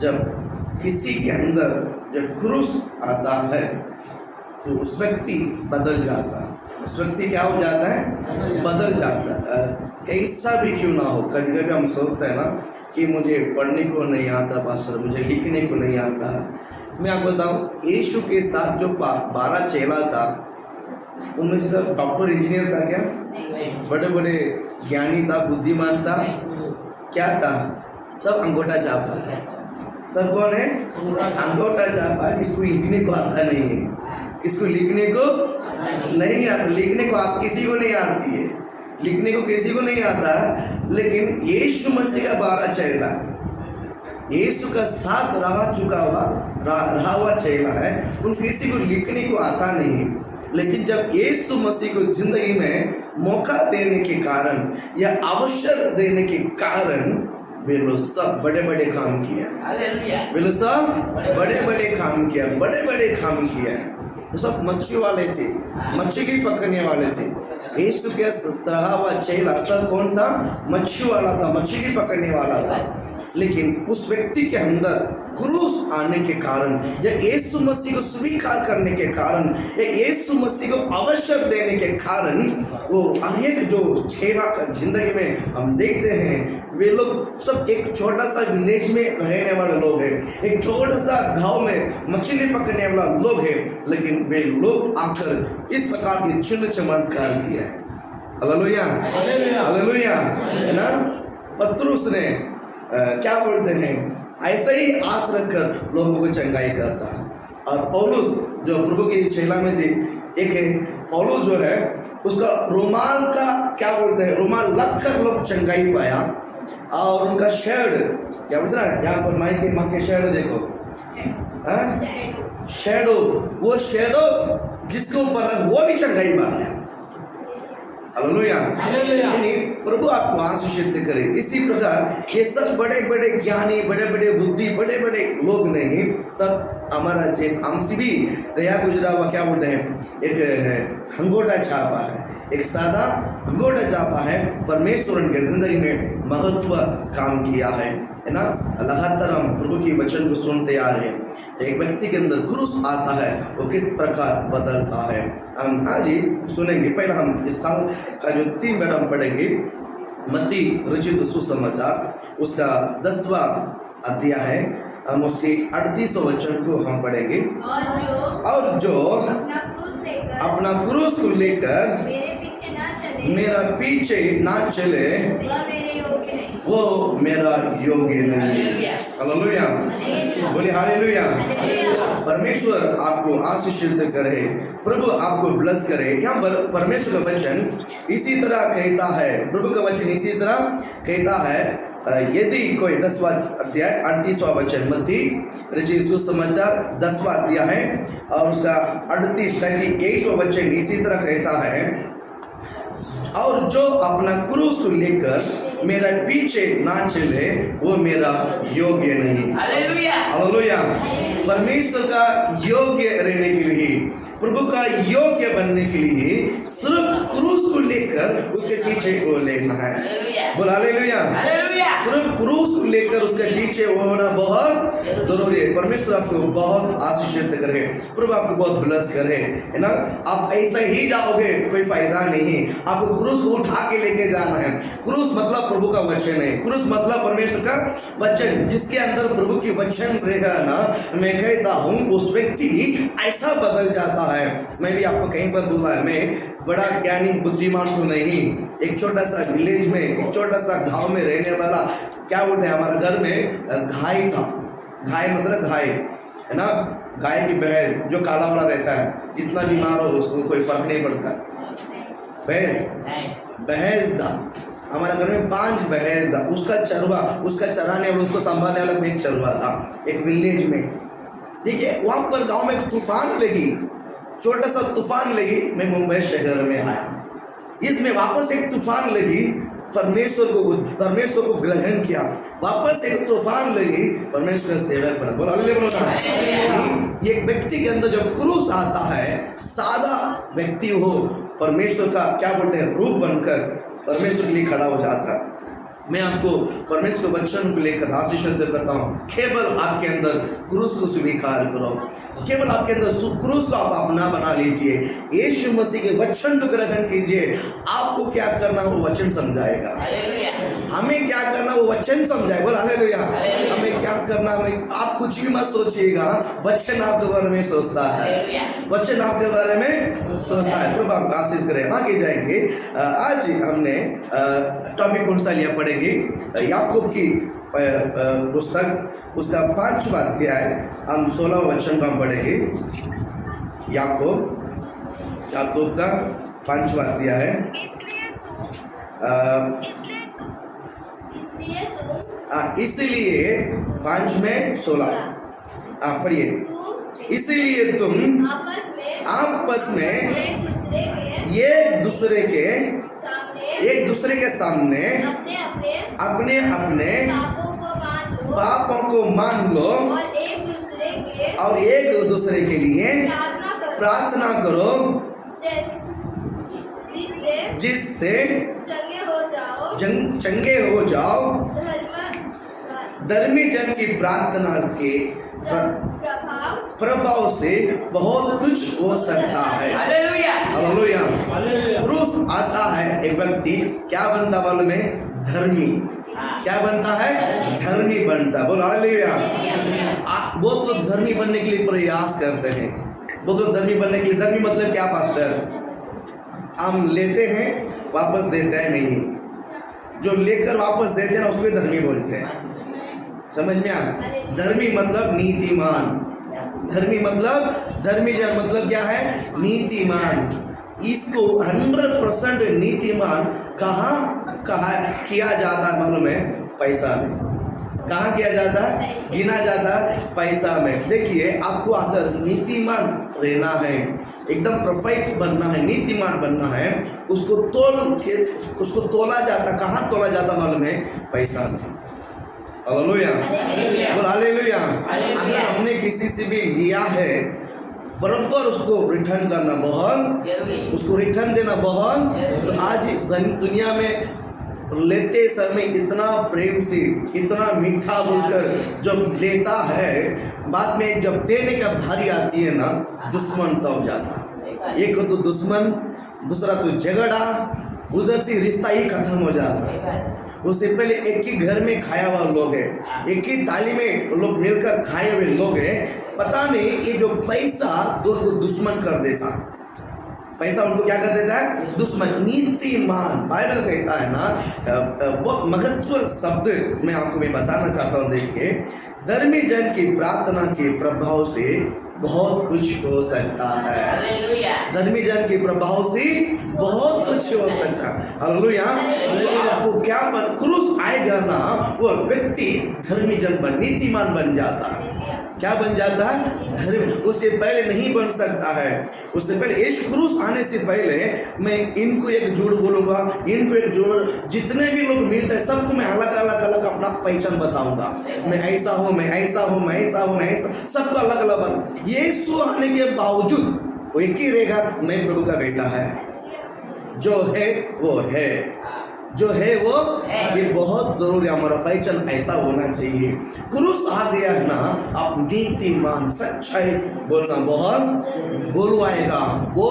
जब किसी के अंदर जब क्रूस आता है तो उस व्यक्ति बदल जाता है। उस व्यक्ति क्या हो जाता है? बदल जाता है। कैसा भी क्यों ना हो, कभी कभी हम सोचते हैं ना कि मुझे पढ़ने को नहीं आता पास्टर, मुझे लिखने को नहीं आता। मैं आपको बताऊं, यीशु के साथ जो 12 चेला था उनमें से सब डॉक्टर इंजीनियर था क्या? बड़े बड़े ज्ञानी था, बुद्धिमान था, क्या था? सब अंगूठा छापा है। सब कौन है? अंगूठा छापा। किसको लिखने को आता नहीं है, किसको लिखने को नहीं आता। लिखने को आप किसी को नहीं आती है, लिखने को किसी को नहीं आता। लेकिन यीशु मसीह का 12 चेला, यीशु का साथ रहा हुआ चेला है, उन किसी को लिखने को आता नहीं। लेकिन जब यीशु मसीह को जिंदगी में मौका देने के कारण या अवसर देने के कारण वे लोग सब बड़े बड़े काम किया। वे लोग सब बड़े बड़े काम किया, बड़े बड़े काम किया। वो सब मच्छी वाले थे, मछली पकड़ने वाले थे। यीशु के तरह हुआ चेला सब कौन था? मच्छी वाला था, मछली पकड़ने वाला था। लेकिन उस व्यक्ति के अंदर क्रूस आने के कारण या यीशु मसीह को स्वीकार करने के कारण या यीशु मसीह को अवसर देने के कारण वो अनेक जो चेला का जिंदगी में हम देखते हैं, वे लोग सब एक छोटा सा विलेज में रहने वाले लोग हैं, एक छोटा सा गांव में मछली पकड़ने वाला लोग हैं। लेकिन वे लोग आकर इस प्रकार के चिन्ह चमत्कार किया है। हालेलुया, हालेलुया, है ना। पतरस ने क्या बोलते हैं, ऐसे ही हाथ रखकर लोगों को चंगाई करता है। और पौलुस जो प्रभु के चेला में से एक है, पौलुस जो है उसका रुमाल का क्या बोलते हैं, रुमाल लगकर लोग चंगाई पाया। और उनका शेड क्या बोलते हैं, यहाँ पर माँ के शेड देखो, शेडो, वो शेडो जिसके ऊपर वो भी चंगाई पाया। हालेलुया, प्रभु आपको आशीषित करे। इसी प्रकार ये सब बड़े बड़े ज्ञानी, बड़े बड़े बुद्धि, बड़े बड़े लोग नहीं, सब हमारा जैसे हमसे भी गया गुजरा हुआ क्या बोलते हैं, एक अंगूठा छापा है, एक सादा अंगूठा छापा है। परमेश्वर उनके जिंदगी में महत्व काम किया है ना। लगातार हम प्रभु की वचन को सुनते आ रहे हैं। एक व्यक्ति के अंदर क्रूस आता है, वो किस प्रकार बदलता है, हम आज ही सुनेंगे। पहले हम इस साल का जो 3 मैडम पढ़ेंगे, मत्ती रचित सुसमाचार उसका 10वां अध्याय है, हम उसके 38वां वचन को हम पढ़ेंगे। और जो अपना क्रूस को लेकर मेरा पीछे ना चले वो मेरा योग्य नहीं। हालेलुया, बोलिए हालेलुया। परमेश्वर आपको आशीषित करे, प्रभु आपको ब्लेस करे। यहाँ पर परमेश्वर का वचन इसी तरह कहता है, प्रभु का वचन इसी तरह कहता है, यदि कोई 10वां अध्याय 38वां वचन, मत्ती रचित सुसमाचार 10वां अध्याय है और उसका 38वां वचन इसी तरह कहता है, और जो अपना क्रूस को लेकर मेरा पीछे ना चले वो मेरा योग्य नहीं। Hallelujah, hallelujah. परमेश्वर का योग्य रहने के लिए, प्रभु का योग्य बनने के लिए सिर्फ क्रूस को लेकर उसके पीछे को लेना है। बोल हालेलुया। सिर्फ क्रूस को लेकर उसके पीछे होना बहुत जरूरी है। परमेश्वर आपको बहुत आशीषित करे, प्रभु आपको बहुत ब्लेस करे, है ना। आप ऐसा ही जाओगे कोई फायदा नहीं, आपको क्रूस को उठा के लेके जाना है। क्रूस मतलब प्रभु का वचन है, क्रूस मतलब परमेश्वर का वचन। जिसके अंदर प्रभु की वचन रहेगा ना, मैं कहता हूँ उस व्यक्ति ऐसा बदल जाता है। मैं भी आपको कहीं पर बोला है, मैं बड़ा ज्ञानी बुद्धिमान तो नहीं, एक छोटा सा विलेज में, एक छोटा सा गांव में रहने वाला, क्या बोलते हैं, हमारे घर में गाय था। गाय मतलब गाय, है ना, गाय की भैंस जो काला वाला रहता है, जितना बीमार हो उसको कोई फर्क नहीं पड़ता। भैंस था हमारे घर में, 5 भैंस था। उसका चरवा, उसका चराने वाला, उसको संभालने वाला एक चरवा था एक विलेज में। देखिए वहां पर गांव में तूफान लगी, छोटा सा तूफान लगी। मैं मुंबई शहर में आया, इसमें वापस एक तूफान लगी, परमेश्वर को ग्रहण किया। वापस एक तूफान लगी, परमेश्वर का सेवक बना। बोला हालेलुया। एक व्यक्ति के अंदर जब क्रूस आता है, सादा व्यक्ति हो, परमेश्वर का क्या बोलते हैं रूप बनकर परमेश्वर के लिए खड़ा हो जाता है। मैं आपको परमेश्वर के वचन को लेकर आशीर्वाद करता हूँ, केवल आपके अंदर क्रूस को स्वीकार करो, केवल आपके अंदर क्रूस को आप अपना बना लीजिए, यीशु मसीह के वचन को ग्रहण कीजिए। आपको क्या करना वो वचन समझाएगा, हमें क्या करना वो वचन समझाएगा। बोल हालेलुया। हमें क्या करना, हमें आप कुछ भी मत सोचिएगा, वचन आपके बारे में सोचता है, वचन आपके बारे में सोचता है। प्रभु आपको आशीष करे। आगे जाएंगे। आज हमने टॉपिक कौन सा लिया पढ़ेंगे, याकूब की पुस्तक, उसका 5वां अध्याय, हम 16 वचन हम पढ़ेंगे। याकूब का 5वां अध्याय है। इसलिए 5 में 16 पढ़िए। इसलिए तुम आपस में एक दूसरे के सामने अपने अपने पापों को मान लो और एक दूसरे के लिए प्रार्थना करो, जिससे चंगे हो जाओ। धर्मी जन की प्रार्थना के प्रभाव से बहुत कुछ हो सकता है। हालेलुया। क्रूस आता है, एक व्यक्ति क्या बनता मालूम है? धर्मी। क्या बनता है? धर्मी बनता। बोलो हालेलुया। बहुत लोग धर्मी बनने के लिए प्रयास करते हैं। बहुत लोग धर्मी बनने के लिए, धर्मी मतलब क्या पास्टर? हम लेते हैं वापस देते हैं नहीं, जो लेकर वापस देते हैं ना उसको धर्मी बोलते हैं। समझ में आ? धर्मी मतलब नीतिमान। धर्मी मतलब, धर्मी जन मतलब क्या है? नीतिमान। इसको 100% नीतिमान कहाँ किया जाता है मालूम है? पैसा में। कहाँ किया जाता है? गिना जाता है पैसा में। देखिए, आपको अगर नीतिमान रहना है, एकदम परफेक्ट बनना है, नीतिमान बनना है, उसको तोला जाता। कहाँ तोला जाता मालूम है? पैसा में। हालेलुया। बोल हालेलुया। अगर हमने किसी से भी लिया है, बराबर उसको रिटर्न करना बहुत, उसको रिटर्न देना बहुत। तो आज इस दुनिया में लेते समय इतना प्रेम से, इतना मीठा बोलकर जब लेता है, बाद में जब देने का भारी आती है ना, दुश्मन तो हो जाता। एक तो दुश्मन, दूसरा तो झगड़ा, उधर से रिश्ता ही खत्म हो जाता है। उससे पहले एक ही घर में खाया हुआ लोग है, एक ही थाली में लोग मिलकर खाए हुए लोग हैं। पता नहीं ये जो पैसा दोनों को दुश्मन कर देता, पैसा उनको क्या कर देता है? दुश्मन। नीतिमान, बाइबल कहता है ना, बहुत महत्व शब्द मैं आपको बताना चाहता हूँ। देखिए, धर्मी जन की प्रार्थना के प्रभाव से बहुत कुछ हो सकता है। धर्मी जन के प्रभाव से बहुत कुछ हो सकता है। हालेलुया। आपको क्या क्रूस आएगा ना, वो व्यक्ति धर्मी जन बन, नीतिमान बन जाता है। क्या बन जाता है? धर्मी। उससे पहले नहीं बन सकता है। उससे पहले, यीशु क्रूस आने से पहले मैं इनको एक झूठ बोलूंगा, इनको एक झूठ, जितने भी लोग मिलते हैं सबको मैं अलग अलग अलग अपना पहचान बताऊंगा। मैं ऐसा हूँ, मैं ऐसा हूँ, मैं ऐसा हूँ, मैं ऐसा, सबको अलग अलग। यीशु आने के बावजूद वो एक ही रहेगा, मैं प्रभु का बेटा है। जो है वो है, जो है वो ये बहुत जरूरी। हमारा पहचान ऐसा होना चाहिए। क्रूस आ गया है ना, आप नीतिमान, सच्चाई बोलना बहुत बोलवाएगा। वो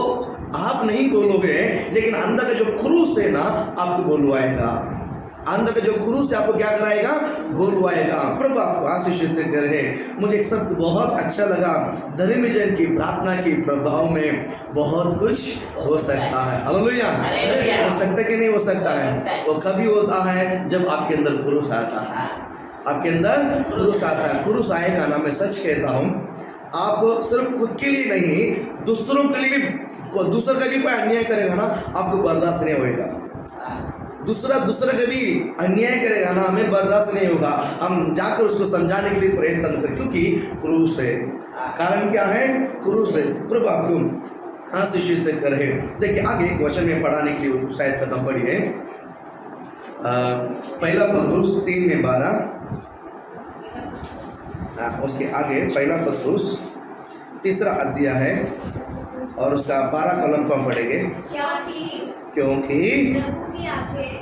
आप नहीं बोलोगे, लेकिन अंदर का जो क्रूस है ना आपको बोलवाएगा। अंदर का जो क्रूस है आपको क्या कराएगा? बोलवाएगा। प्रभु आपको आशीषित करे। मुझे सब बहुत अच्छा लगा। धर्मी जन की प्रार्थना के प्रभाव में बहुत कुछ हो सकता है। हालेलुया। हो सकता है कि नहीं हो सकता है? वो कभी होता है जब आपके अंदर क्रूस आता है। आपके अंदर क्रूस आता है। क्रूस आएगा ना, मैं सच कहता हूँ, आप सिर्फ खुद के लिए नहीं, दूसरों के लिए भी, दूसरा का भी कोई अन्याय करेगा ना, आपको बर्दाश्त नहीं होगा। दूसरा का भी अन्याय करेगा ना, हमें बर्दाश्त नहीं होगा। हम जाकर उसको समझाने के लिए प्रयत्न करें, क्योंकि क्रूस है। कारण क्या है? क्रूस है। प्रभु आपको आशीषित करे। देखिए, आगे वचन में पढ़ाने के लिए शायद कदम पढ़िए। पहला पत्रुस 3:12, उसके आगे पहला पत्रुस 3 अध्याय है और उसका 12 कलम को हम पढ़ेंगे। क्योंकि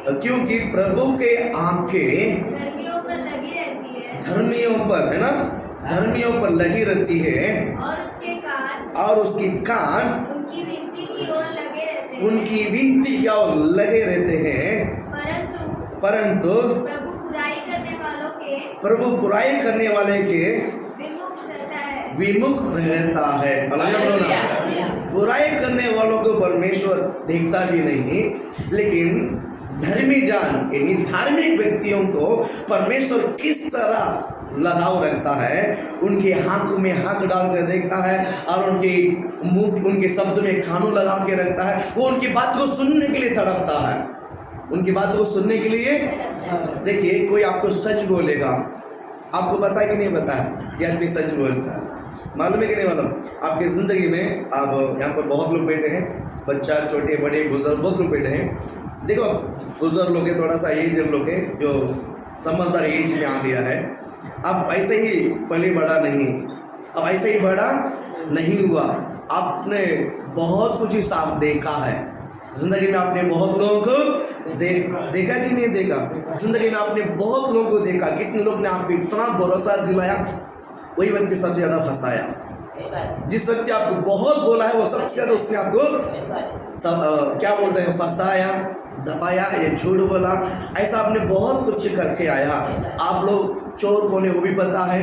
क्योंकि प्रभु के आंखें धर्मियों पर लगी रहती है, धर्मियों पर, है ना, धर्मियों पर लगी रहती है, और उसके कान उनकी विनती की ओर लगे रहते हैं, उनकी विनती की ओर लगे रहते हैं। परंतु प्रभु बुराई करने वाले के विमुख रहता है। बुराई करने वालों को परमेश्वर देखता भी नहीं, लेकिन धर्मी जान यानी धार्मिक व्यक्तियों को परमेश्वर किस तरह लगाव रखता है, उनके आंखों में हाथ डाल कर देखता है और उनके मुंह, उनके शब्द में कानों लगा के रखता है। वो उनकी बात को सुनने के लिए तड़पता है, उनकी बात को सुनने के लिए। देखिए, कोई आपको सच बोलेगा, आपको पता है कि नहीं पता है ये आदमी सच बोलता है, मालूम है कि नहीं मालूम? आपकी जिंदगी में आप यहाँ पर बहुत लोग बैठे हैं, बच्चा, छोटे बड़े बुजुर्ग, बहुत लोग बैठे हैं। देखो, बुजुर्ग लोग हैं, थोड़ा सा एज लोग हैं जो समझदार एज में आ गया है। अब ऐसे ही पहले बड़ा नहीं, अब ऐसे ही बड़ा नहीं हुआ। आपने बहुत कुछ हिसाब देखा है जिंदगी में, आपने बहुत लोगों को देखा कि नहीं देखा? जिंदगी में आपने बहुत लोगों को देखा। कितने लोग ने आपको इतना भरोसा दिलाया, वही व्यक्ति सबसे ज्यादा फंसाया। जिस व्यक्ति आपको बहुत बोला है, वो सबसे ज्यादा उसने आपको क्या बोलते हैं, फंसाया, दबाया या झूठ बोला। ऐसा आपने बहुत कुछ करके आया। आप लोग चोर कौन है वो भी पता है,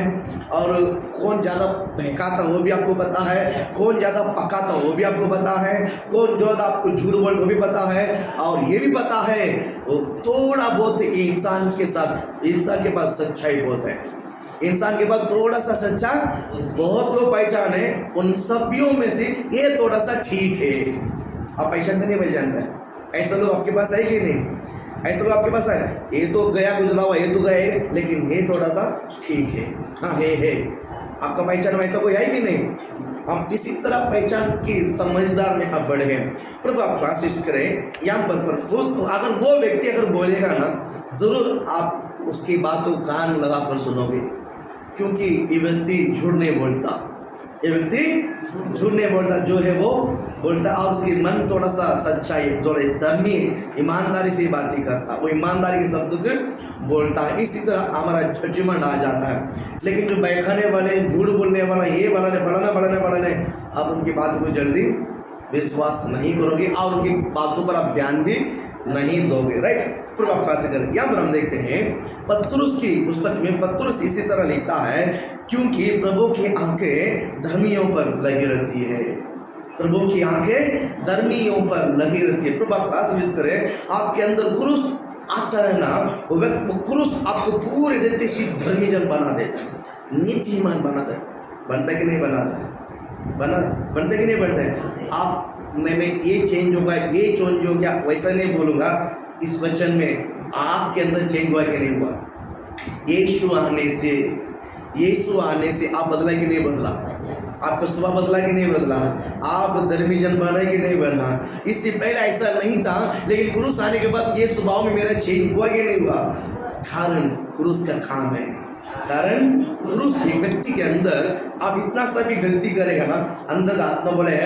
और कौन ज़्यादा बहकाता वो भी आपको पता है, कौन ज़्यादा पकाता वो भी आपको पता है, कौन ज़्यादा आपको झूठ बोल वो भी पता है। और ये भी पता है वो थोड़ा बहुत इंसान के साथ, इंसान के पास सच्चाई बहुत है, इंसान के पास थोड़ा सा सच्चा बहुत लोग पहचान है, उन सभ्यों में से ये थोड़ा सा ठीक है। आप पहचानते नहीं पहचानते हैं? ऐसा लोग आपके पास है कि नहीं? ऐसा लोग आपके पास है, ये तो गया गुजरा हुआ, ये तो गए, लेकिन ये थोड़ा सा ठीक है, हाँ है। आपका पहचान में ऐसा कोई है कि नहीं? हम इसी तरह पहचान की समझदार में अब बढ़े हैं। प्रभु आप कोशिश करें यहाँ पर अगर वो व्यक्ति अगर बोलेगा ना, जरूर आप उसकी बात को कान लगा कर सुनोगे, क्योंकि ये व्यक्ति झूठ नहीं बोलता, ये व्यक्ति झूठ नहीं बोलता, जो है वो बोलता, और उसकी मन थोड़ा सा सच्चाई, थोड़ा धर्मी, ईमानदारी से बात ही करता, वो ईमानदारी के शब्द को बोलता है। इसी तरह हमारा जजमेंट आ जाता है। लेकिन जो बहकाने वाले, झूठ बोलने वाला, ये बढ़ाने, आप उनकी बात को जल्दी विश्वास नहीं करोगे और उनकी बातों पर आप ध्यान भी नहीं दोगे, राइट? प्रभाव कैसे करें? यहाँ पर हम देखते हैं पत्रुस की पुस्तक में पत्रुस इसी तरह लिखता है, क्योंकि प्रभु की आंखें धर्मियों पर लगी रहती है, प्रभु की आंखें धर्मियों पर लगी रहती है। प्रभु कैसे करें? आपके अंदर क्रूस आता है ना, वो क्रूस आपको पूरे रीति से धर्मी जन बना देता है, नीतिमान बना देता है। बनता कि नहीं बनाता? बनता कि नहीं बनता है? आप मैंने ये चेंज होगा, ये चेंज हो गया, वैसा नहीं बोलूँगा। इस वचन में आपके अंदर चेंज हुआ कि नहीं हुआ? यीशु आने से आप बदला कि नहीं बदला? आपका स्वभाव बदला कि नहीं बदला? आप धर्मी जन बना कि नहीं बना? इससे पहले ऐसा नहीं था, लेकिन क्रूस आने के बाद ये स्वभाव में मेरा चेंज हुआ कि नहीं हुआ? कारण क्रूस का काम है। कारण क्रूस एक व्यक्ति के अंदर, आप इतना सा भी गलती करेगा ना, अंदर आत्मा बोले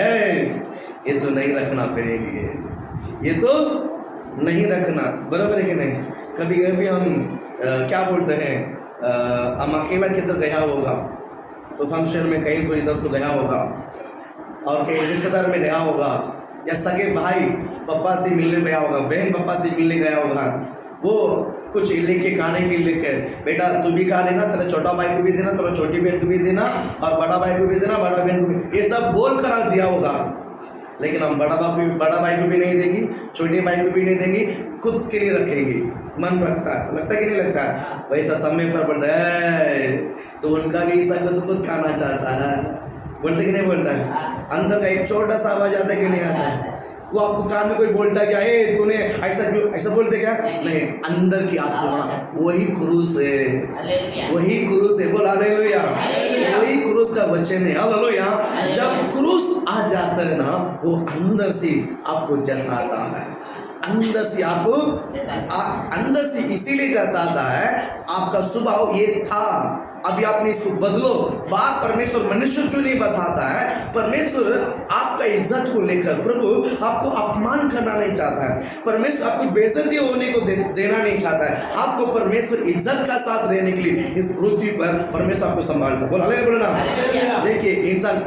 ये तो नहीं रखना पड़ेगी, ये तो नहीं रखना, बराबर है कि नहीं? कभी कभी हम क्या बोलते हैं, हम अकेला किधर गया होगा, तो फंक्शन में कहीं तो इधर तो गया होगा, और कहीं रिश्तेदार में गया होगा, या सगे भाई पापा से मिलने गया होगा, बहन पापा से मिलने गया होगा, वो कुछ लेके खाने के लेकर, बेटा तू भी खा लेना, तेरा छोटा भाई को भी देना, तेरा छोटी बहन को भी देना, और बड़ा भाई को भी देना, बड़ा बहन को भी, ये सब बोल कर दिया होगा। लेकिन हम बड़ा भाई को भी नहीं देंगे, छोटे भाई को भी नहीं देंगे, खुद के लिए रखेंगे। मन लगता कि नहीं लगता? वैसा समय पर बढ़ता है तो उनका भी हिस्सा को तो खुद खाना चाहता है, बोलते कि नहीं बोलता है? अंदर का एक छोटा सा आवाज आता है कि नहीं आता है? वो आपको कान में कोई बोलता है क्या, तूने ऐसा बोलते क्या? नहीं, अंदर की आत्मा वही क्रूस है, वही क्रूस है। बोल हालेलुया। वही क्रूस का वचन है, हालेलुया। जब क्रूस आ जाता है ना, वो अंदर से आपको जताता है, अंदर से आपको अंदर से इसीलिए जताता है। आपका स्वभाव ये था, अभी आपने इसको बदलो। बात परमेश्वर मनुष्य क्यों नहीं बताता है? परमेश्वर आपका इज्जत को लेकर, प्रभु आपको अपमान करना नहीं चाहता है, परमेश्वर आपको बेइज्जती होने को देना नहीं चाहता है। आपको परमेश्वर इज्जत का साथ रहने के लिए इस पृथ्वी पर परमेश्वर आपको संभालता है। बोलना। देखिए, इंसान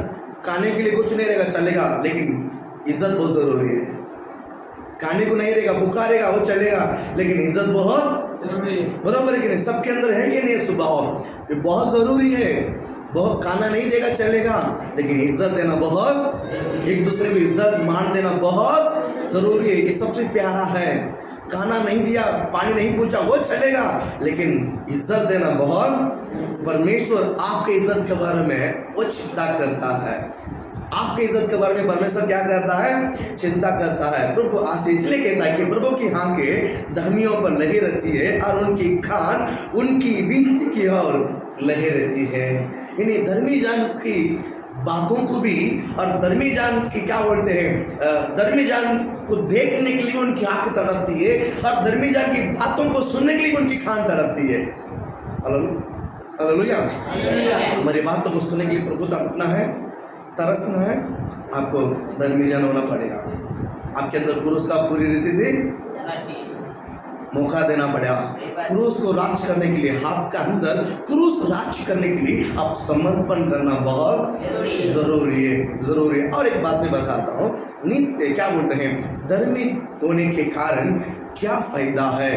खाने के लिए कुछ नहीं रहेगा चलेगा, लेकिन इज्जत बहुत जरूरी है। खाने को नहीं रहेगा, भूखा रहेगा वो चलेगा, लेकिन इज्जत बहुत बराबर है कि नहीं? सबके अंदर है कि नहीं स्वभाव? ये बहुत जरूरी है। बहुत खाना नहीं देगा चलेगा, लेकिन इज्जत देना बहुत, एक दूसरे को इज्जत मान देना बहुत जरूरी है। ये सबसे प्यारा है। खाना नहीं दिया, पानी नहीं पूछा वो चलेगा, लेकिन इज्जत देना बहुत। परमेश्वर आपके इज्जत के बारे में वो चिंता करता है। आपके इज्जत के बारे में परमेश्वर क्या करता है? चिंता करता है। प्रभु आशीष इसलिए कहता है कि प्रभु की आंखें धर्मियों पर लगी रहती है और उनकी कान उनकी विनती की ओर लगी रहती है। इन्हीं धर्मी जन की बातों को भी, और धर्मी जान की क्या बोलते हैं, धर्मी जान को देखने के लिए उनकी आंख तड़पती है, और धर्मी जान की बातों को सुनने के लिए उनकी कान तड़पती है। हालेलुया। हमारी बातों को सुनने के लिए प्रभु तड़पना है, तरसना है। आपको धर्मी जान होना पड़ेगा। आपके अंदर क्रूस का पूरी रीति से मौका देना पड़ेगा। क्रूस को राज करने के लिए, आपका अंदर क्रूस को राज करने के लिए आप समर्पण करना बहुत जरूरी है। और एक बात मैं बताता हूँ, नित्य क्या बोलते हैं, धर्मी होने के कारण क्या फायदा है?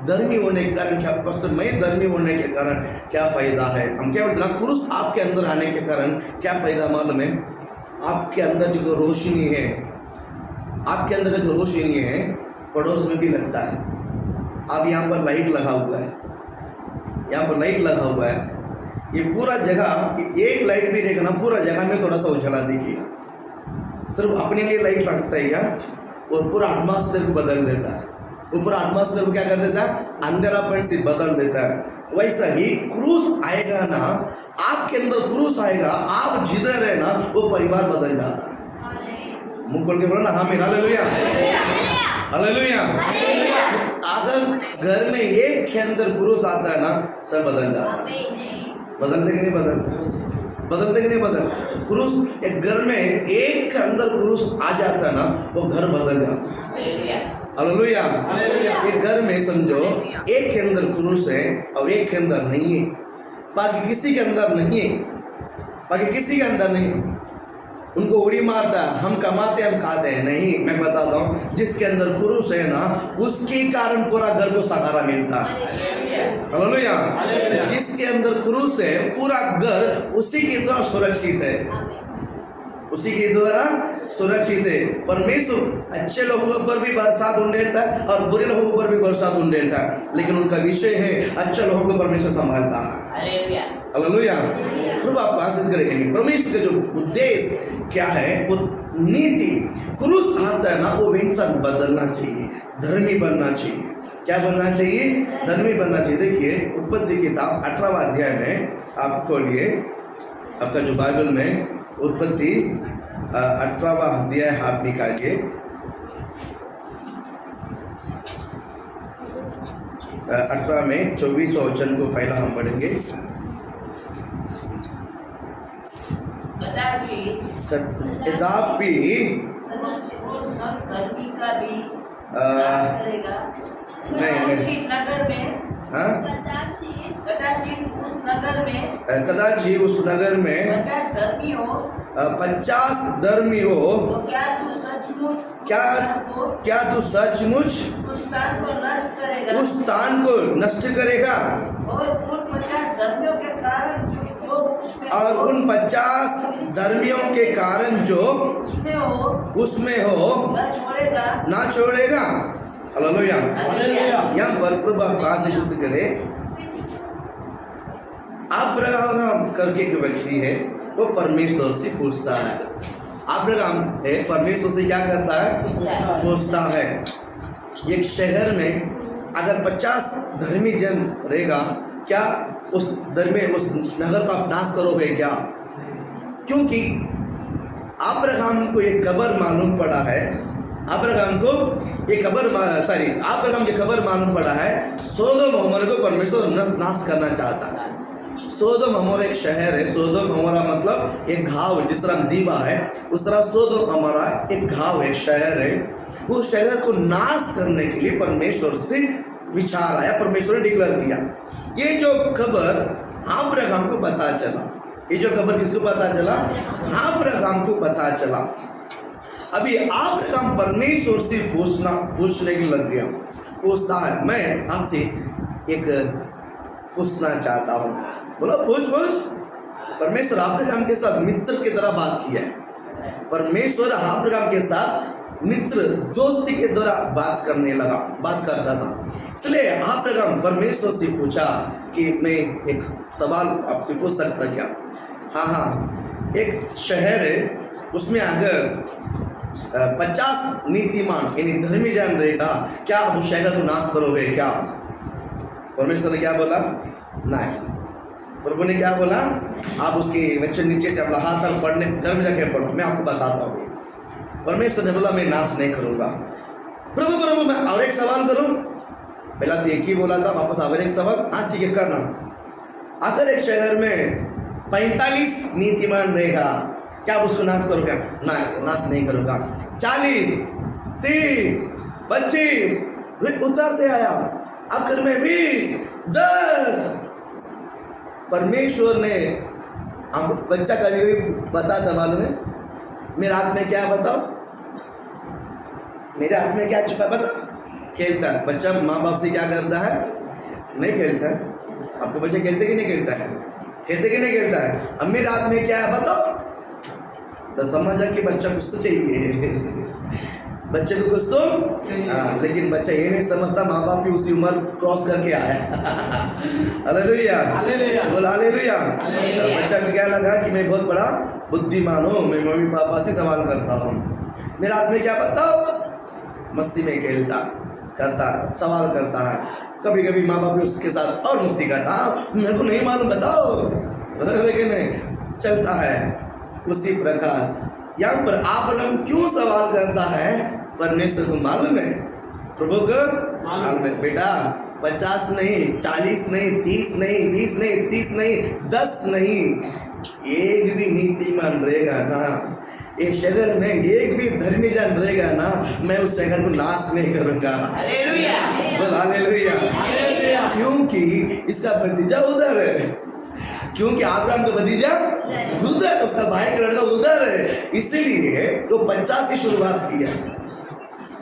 धर्मी होने के कारण क्या, मैं धर्मी होने के कारण क्या फायदा है? हम क्या बोलते हैं, क्रूस आपके अंदर आने के कारण क्या फायदा मालूम है? आपके अंदर जो रोशनी है, आपके अंदर जो रोशनी है पड़ोस में भी लगता है। अब यहाँ पर लाइट लगा हुआ है, यहाँ पर लाइट लगा हुआ है, ये पूरा जगह, एक लाइट भी देखना पूरा जगह में थोड़ा सा उछला दिखेगा। सिर्फ अपने लिए लाइट लगता है क्या? और पूरा एटमॉस्फेयर को बदल देता है। ऊपर एटमॉस्फेयर को क्या कर देता है? अंधेरापन से बदल देता है। वैसा ही क्रूस आएगा ना, आपके अंदर क्रूस आएगा, आप जिधर है ना वो परिवार बदल जाता है। मुंह खोल के बोलो ना, हाँ मेरा हालेलुया, हालेलुया। अगर घर में एक के अंदर क्रूस आता है ना, सब बदल जाता है। बदलते कि नहीं बदलते कि नहीं बदल? क्रूस एक घर में एक के अंदर क्रूस आ जाता है ना, वो घर बदल जाता है। हालेलुया। एक घर में समझो एक के अंदर क्रूस है और एक के अंदर नहीं है, बाकी किसी के अंदर नहीं है, बाकी किसी के अंदर नहीं। उनको उड़ी मारता है, हम कमाते हम खाते हैं, नहीं। मैं बताता हूँ, जिसके अंदर क्रूस है ना, उसके कारण पूरा घर को सहारा मिलता है। हालेलुया। जिसके अंदर क्रूस है पूरा घर उसी के द्वारा सुरक्षित है, उसी के द्वारा सुरक्षित है। परमेश्वर अच्छे लोगों पर भी बरसात उंडेलता है और बुरे लोगों पर भी बरसात उंडेलता है, लेकिन उनका विषय है अच्छे लोगों को परमेश्वर संभालता है। हालेलुया। प्रभु आपको आशीष करेंगे। परमेश्वर का जो उद्देश्य क्या है, वो नीति, क्रूस आता है ना, वो इंसान बदलना चाहिए, धर्मी बनना चाहिए। क्या बनना चाहिए? धर्मी बनना चाहिए। देखिए उत्पत्ति किताब 18वां अध्याय में आप खोलिए, आपका जो बाइबल में उत्पत्ति 18वां अध्याय आप निकालिए। 18 में 24वां वचन को पहला हम पढ़ेंगे। कदापि कदाचित उस नगर में 50 धर्मी हो, क्या तू सचमुच उस स्थान को नष्ट करेगा और उन 50 धर्मियों के कारण जो उसमें हो ना छोड़ेगा। हालेलुया। यहाँ पर प्रभु आपका से शुद्ध करे। अब्राहम करके एक व्यक्ति है, वो परमेश्वर से पूछता है। अब्राहम है, परमेश्वर से क्या करता है? पूछता है। एक शहर में अगर 50 धर्मी जन रहेगा, क्या उस नगर का आप नाश करोगे क्या? क्योंकि अब्राहम को एक खबर मालूम पड़ा है, अब्राहम की खबर मालूम पड़ा है, सोदोम और गोमोरा को परमेश्वर नाश करना चाहता है। सोदोम अमोरा एक शहर है। सोदोम अमोरा मतलब एक घाव है, जिस तरह दीवा है उस तरह सोदोम अमोरा एक घाव है, शहर है। वो शहर को नाश करने के लिए परमेश्वर से विचार आया, परमेश्वर ने डिक्लेयर किया। ये जो खबर अब्राहम को पता चला, ये जो खबर किसको पता चला? अब्राहम को पता चला। अभी अब्राहम परमेश्वर से पूछने के लग गया, पूछता है, मैं आपसे एक पूछना चाहता हूँ। बोला पूछ। परमेश्वर अब्राहम के साथ मित्र की तरह बात किया है। परमेश्वर अब्राहम के साथ मित्र दोस्ती के द्वारा बात करता था। इसलिए अब्राहम परमेश्वर से पूछा कि मैं एक सवाल आपसे पूछ सकता क्या? हाँ, एक शहर है, उसमें अगर 50 नीतिमान यानी धर्मी जन रहेगा, क्या आप उस शहर को नाश करोगे क्या? परमेश्वर ने क्या बोला? नहीं। प्रभु ने क्या बोला? आप उसके वचन नीचे से अपना हाथ तक पढ़ने, घर में जाके पढ़ो, मैं आपको बताता हूँ। परमेश्वर ने बोला मैं नाश नहीं करूंगा। प्रभु मैं और एक सवाल करूं? पहला तो एक ही बोला था, वापस और एक सवाल। हाँ ठीक है, करना। अगर एक शहर में 45 नीतिमान रहेगा, क्या आप उसको नाश करोगे? नहीं, नाश नहीं करूंगा। 40, 30, 25 उतरते आया, आखिर में 20, 10। परमेश्वर ने आपको बच्चा कभी बताता मालूम है? मेरे हाथ में क्या बताओ? मेरे हाथ में क्या छुपा पता? खेलता है बच्चा। माँ बाप से क्या करता है? नहीं खेलता है। आपके बच्चे खेलते कि नहीं खेलता है? खेलते कि नहीं खेलता है? अब मेरे हाथ में क्या है बताओ? तो समझा कि बच्चा कुछ तो चाहिए बच्चे को कुछ तो लेकिन बच्चा ये नहीं समझता माँ बाप भी उसी उम्र क्रॉस करके आया हालेलुया, बोल हालेलुया। बच्चा को क्या लगा कि मैं बहुत बड़ा बुद्धिमान हूँ, मैं मम्मी पापा से सवाल करता हूँ। मेरे हाथ में क्या बताओ? मस्ती में खेलता करता, सवाल करता है। कभी कभी माँ बाप भी उसके साथ और मस्ती करता, मेरे को नहीं मालूम बताओ, लेकिन नहीं चलता है। उसी प्रकार यहाँ पर अब्राहम क्यों सवाल करता है? परमेश्वर को मालूम है, प्रभु को मालूम है। बेटा 50 नहीं, 40 नहीं, 30 नहीं, 20 नहीं, 30 नहीं, 10 नहीं, एक भी नीतिमान रहेगा ना, एक शहर में एक भी धर्मी जन रहेगा ना, मैं उस शहर को नाश नहीं करूंगा। हालेलुया, बोल हालेलुया। क्योंकि इसका भतीजा उधर है, क्योंकि अब्राहम का भतीजा उधर, उसका भाई का लड़का उधर है, इसीलिए तो 50 से शुरुआत किया।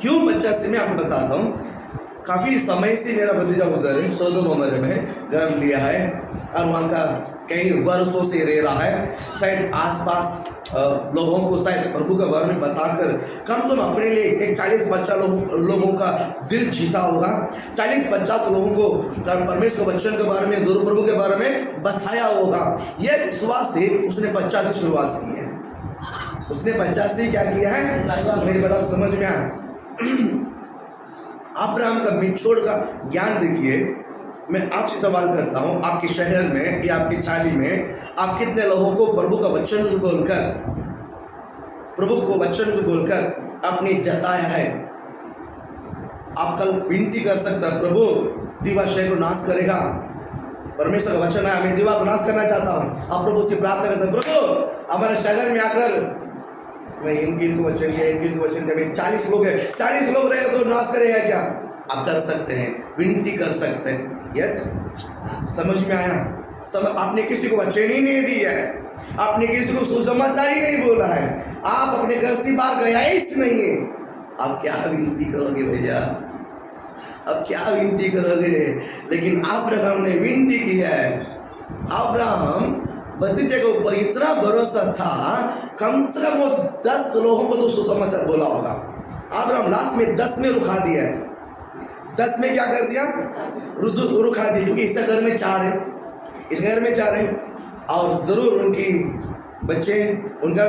क्यों 50 से? मैं आपको बताता हूँ। काफी समय से मेरा भतीजा उधर है, सोदोम अमोरा में घर लिया है और वहाँ का कई वर्षों से रह रहा है। शायद आसपास लोगों को शायद प्रभु के बारे में बताकर कम से कम अपने लिए एक 40-50 लोगों का दिल जीता होगा। 40-50 लोगों को परमेश्वर के वचन के बारे में, जरूर प्रभु के बारे में बताया होगा। यह विश्वास से उसने 50 से शुरुआत की है। उसने 50 से क्या किया है? मेरी बात समझ में आया? अब्राहम का मिछोड़ का ज्ञान देखिए। मैं आपसे सवाल करता हूं, आपके शहर में या आपकी छाली में आप कितने लोगों को प्रभु का वचन को बोलकर, प्रभु को वचन को बोलकर आपने जताया है? आप कल विनती कर सकता, प्रभु दीवा शहर को नाश करेगा। परमेश्वर का वचन है, मैं दीवा को नाश करना चाहता हूँ। आप प्रभु से प्रार्थना कर सकते, प्रभु हमारे शहर में आकर मैं इनकी वचन दिया, इनकी वचन दिया, 40 लोग हैं, 40 लोग रहेगा तो नाश करेगा क्या? आप कर सकते हैं, विनती कर सकते हैं। यस, समझ में आया? आपने किसी को वचन ही नहीं दिया है, आपने किसी को सुसमाचार ही नहीं बोला है, आप अपने घर से बाहर गया ही नहीं है, आप क्या विनती करोगे भैया? अब क्या विनती करोगे? लेकिन अब्राहम ने विनती की है। अब्राहम भतीजे के ऊपर इतना भरोसा था, कम से कम वो 10 लोगों को तो सुसमाचार बोला होगा। अब्राहम लास्ट में 10 में रुका दिया है। 10 में क्या कर दिया? रुका दिया, क्योंकि इस घर में 4 है, इस घर में 4 है, और जरूर उनकी बच्चे, उनका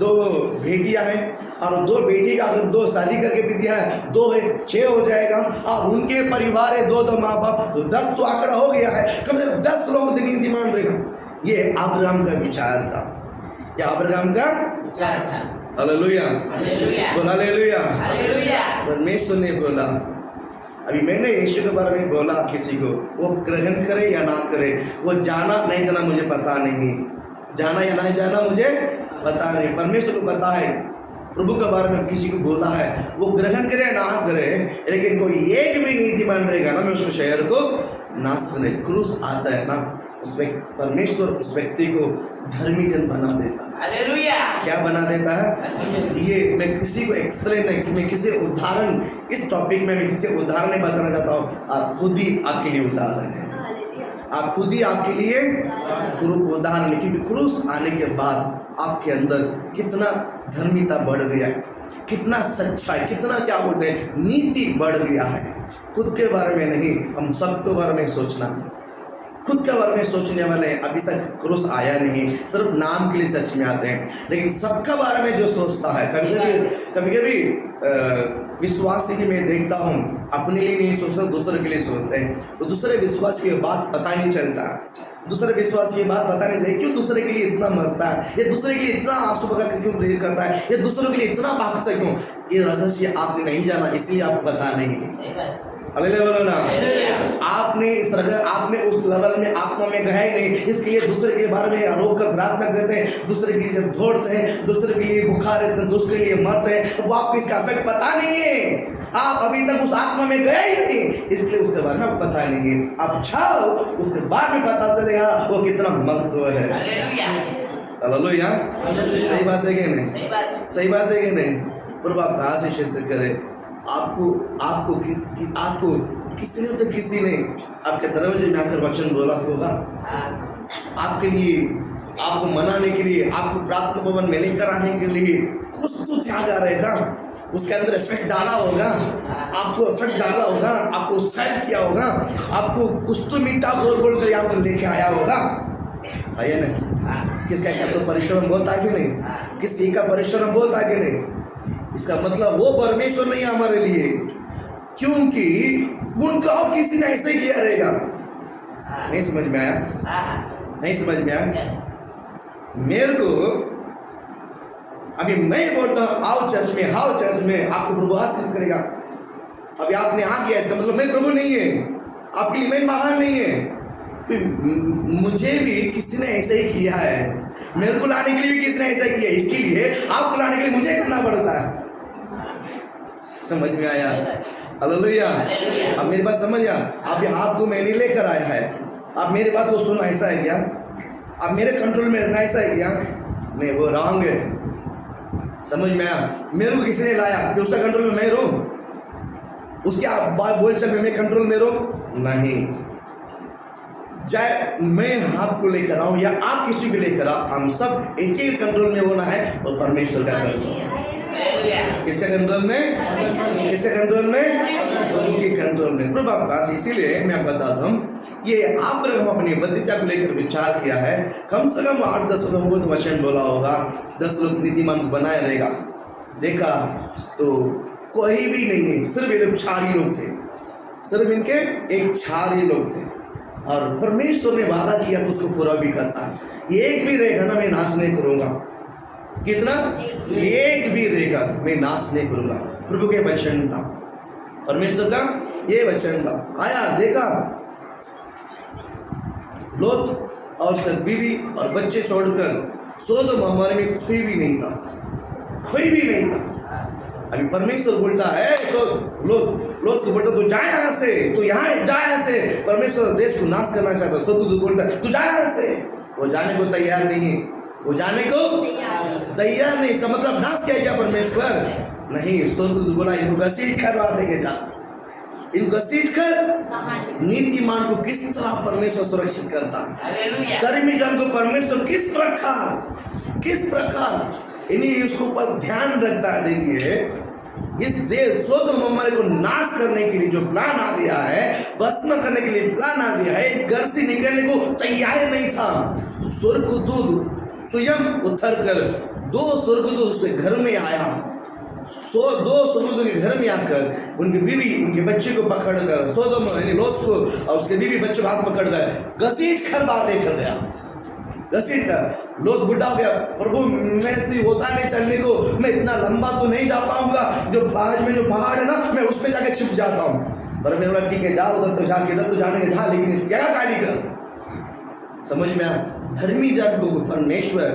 2 बेटियां हैं, और 2 बेटी का अगर 2 शादी करके भी दिया है, 2 है 6 हो जाएगा, और उनके परिवार है 2 माँ बाप, तो 10 तो आंकड़ा हो गया है। कम से कम 10 लोगों की नीति मान रहेगा। ये अब्राहम का विचार था, ये अब्राहम का विचार था। हालेलुया, बोल हालेलुया। परमेश्वर ने बोला अभी मैंने यीशु के बारे में बोला किसी को, वो ग्रहण करे या ना करे, वो जाना नहीं जाना मुझे पता नहीं, जाना या नहीं जाना मुझे पता नहीं, परमेश्वर को पता है। प्रभु के बारे में किसी को बोला है, वो ग्रहण करे या ना करे, लेकिन कोई एक भी नीतिमान रहेगा ना, मैं उसको शहर को नाश नहीं। क्रूस आता है ना, उस परमेश्वर उस व्यक्ति को धर्मी जन बना देता है। हालेलुया। क्या बना देता है? ये मैं किसी को एक्सप्लेन नहीं, कि मैं किसी उदाहरण, इस टॉपिक में मैं किसी उदाहरण नहीं बताना चाहता हूँ, आप खुद ही आपके लिए उदाहरण है, आप खुद ही आपके लिए उदाहरण है। क्योंकि क्रूस आने के बाद आपके अंदर कितना धर्मिता बढ़ गया है, कितना सच्चाई, कितना क्या बोलते हैं नीति बढ़ गया है। खुद के बारे में नहीं, हम सबके बारे में सोचना, खुद के बारे में सोचने वाले अभी तक क्रूस आया नहीं, सिर्फ नाम के लिए चर्च में आते हैं, लेकिन सबका बारे में जो सोचता है, कभी कभी विश्वासी की मैं देखता हूँ अपने लिए नहीं सोचता, दूसरे के लिए सोचते हैं, तो दूसरे विश्वास की बात पता नहीं चलता, दूसरे विश्वास की बात पता नहीं चलती, क्यों दूसरे के लिए इतना मरता है, ये दूसरे के लिए इतना आंसू बगा के क्यों प्रेयर करता है, ये दूसरों के लिए इतना भागता है क्यों, ये रहस्य आपने नहीं जाना, इसलिए आपको पता नहीं। बोलो ना, आपने उस लेवल में आत्मा में गए नहीं, इसलिए दूसरे के बारे में रोक कर प्रार्थना करते हैं, दूसरे के लिए जब दौड़ते हैं, दूसरे के लिए बुखार रहते हैं, दूसरे के लिए मरते हैं, वो आपको इसका इफेक्ट पता नहीं है, आप अभी तक उस आत्मा में गए ही नहीं, इसलिए उसके बारे में आपको पता नहीं है। आप जाओ, उसके बाद में पता चलेगा वो कितना महत्व है। हालेलुया। सही बात है कि नहीं? सही बात है कि नहीं? प्रभु आप कहाँ से सिद्ध करे, आपको किसी ने तो किसी ने आपके दरवाजे में आकर वचन बोला होगा, आपके लिए, आपको मनाने के लिए, आपको प्रार्थना भवन में लेकर आने के लिए कुछ तो त्याग रहेगा, उसके अंदर इफेक्ट डाला होगा, आपको इफेक्ट डाला होगा, आपको उत्साहित किया होगा, आपको कुछ तो मीठा बोल कर यहाँ पर लेके आया होगा, है नहीं? किसका क्या तो परिश्रम बहुत आगे नहीं, किसी का परिश्रम बहुत आगे नहीं, इसका मतलब वो परमेश्वर नहीं हमारे लिए, क्योंकि उनका और किसी ने ऐसे किया रहेगा। नहीं समझ में आया? नहीं समझ में आया? मेरे को अभी मैं बोलता हूं आओ चर्च में, आपको प्रभु आशीष करेगा। अभी आपने आ गया, इसका मतलब मैं प्रभु नहीं है, आपके लिए मैं महान नहीं है। मुझे भी किसी ने ऐसा ही किया है, मेरे को लाने के लिए भी किसी ने ऐसा किया, इसके लिए आपको लाने के लिए मुझे करना पड़ता है। समझ में आया? हालेलुया। अब मेरी बात समझ आ, अभी आपको मैंने लेकर आया है, आप मेरी बात को सुनो, ऐसा है क्या? आप मेरे कंट्रोल में रहना, ऐसा है क्या? नहीं, वो रॉन्ग है। समझ में आया? मेरे को किसी ने लाया, फिर उसका कंट्रोल में मैं रहूं, उसके आप बोल चल मैं कंट्रोल में रहूं? नहीं। चाहे मैं आपको लेकर आऊं या आप किसी को लेकर आओ, हम सब एक ही कंट्रोल में होना है, और परमेश्वर का कंट्रोल। किसका कंट्रोल में? किसके कंट्रोल में? उनके कंट्रोल में। प्रभु आपका, इसीलिए मैं बताता हूँ, ये आपने हम अपनी भतीजा को लेकर विचार किया है, कम से कम 8-10 लोगों को तो वचन बोला होगा, 10 लोग नीतिमान को बनाया रहेगा। देखा तो कोई भी नहीं है, सिर्फ ये लोग 4 ही लोग थे, सिर्फ इनके एक 4 ही लोग थे, और परमेश्वर ने वादा किया तो उसको पूरा भी करता है। एक भी रहेगा ना मैं नाश नहीं करूंगा। कितना? एक भी रहेगा तो मैं नाश नहीं करूंगा। प्रभु के वचन था, परमेश्वर का ये वचन था। आया, देखा लोत और उसका बीवी और बच्चे छोड़कर सोदोम अमोरा में कोई भी नहीं था, कोई भी नहीं था। अभी परमेश्वर बोलता है तो लोत को बोलता तू जा यहाँ से, तू यहाँ जा यहाँ से। परमेश्वर देश को नाश करना चाहता है, तो बोलता है तू जा यहाँ से। वो जाने को तैयार नहीं, वो जाने को तैयार नहीं। इसका मतलब नाश किया क्या परमेश्वर? नहीं। स्वर्गदूत बोला इनको घसीट कर बाहर लेके जा, इनको घसीट कर। नीतिमान को किस तरह परमेश्वर सुरक्षित करता है, कर्मी जन को परमेश्वर किस प्रकार इन्हीं उसके ऊपर ध्यान रखता है। देखिए, इस देश सोदोम अमोरा को नाश करने के लिए जो प्लान आ गया है, भस्म करने के लिए प्लान आ गया है, घर से निकलने को तैयार नहीं था। स्वर्गदूत स्वयं उतर कर 2 स्वर्गदूत उसके घर में आया, 2 स्वर्गदूत के घर में आकर उनकी बीवी उनके बच्चे को पकड़कर, सोदोम यानी लोत को और उसके बीवी बच्चे को हाथ पकड़कर घसीट कर बाहर लेकर गया। घसीट कर लोत बुढ़ा हो गया, प्रभु मेरे से होता नहीं चलने को, मैं इतना लंबा तो नहीं जा पाऊंगा, जो बाज में जो पहाड़ है ना मैं उसमें जाके छिप जाता हूँ। परमेश्वर बोला ठीक है जाओ उधर तो जा, किधर तो जाने का जा, लेकिन इस जगह गाड़ी कर। समझ में आया? धर्मी जन को परमेश्वर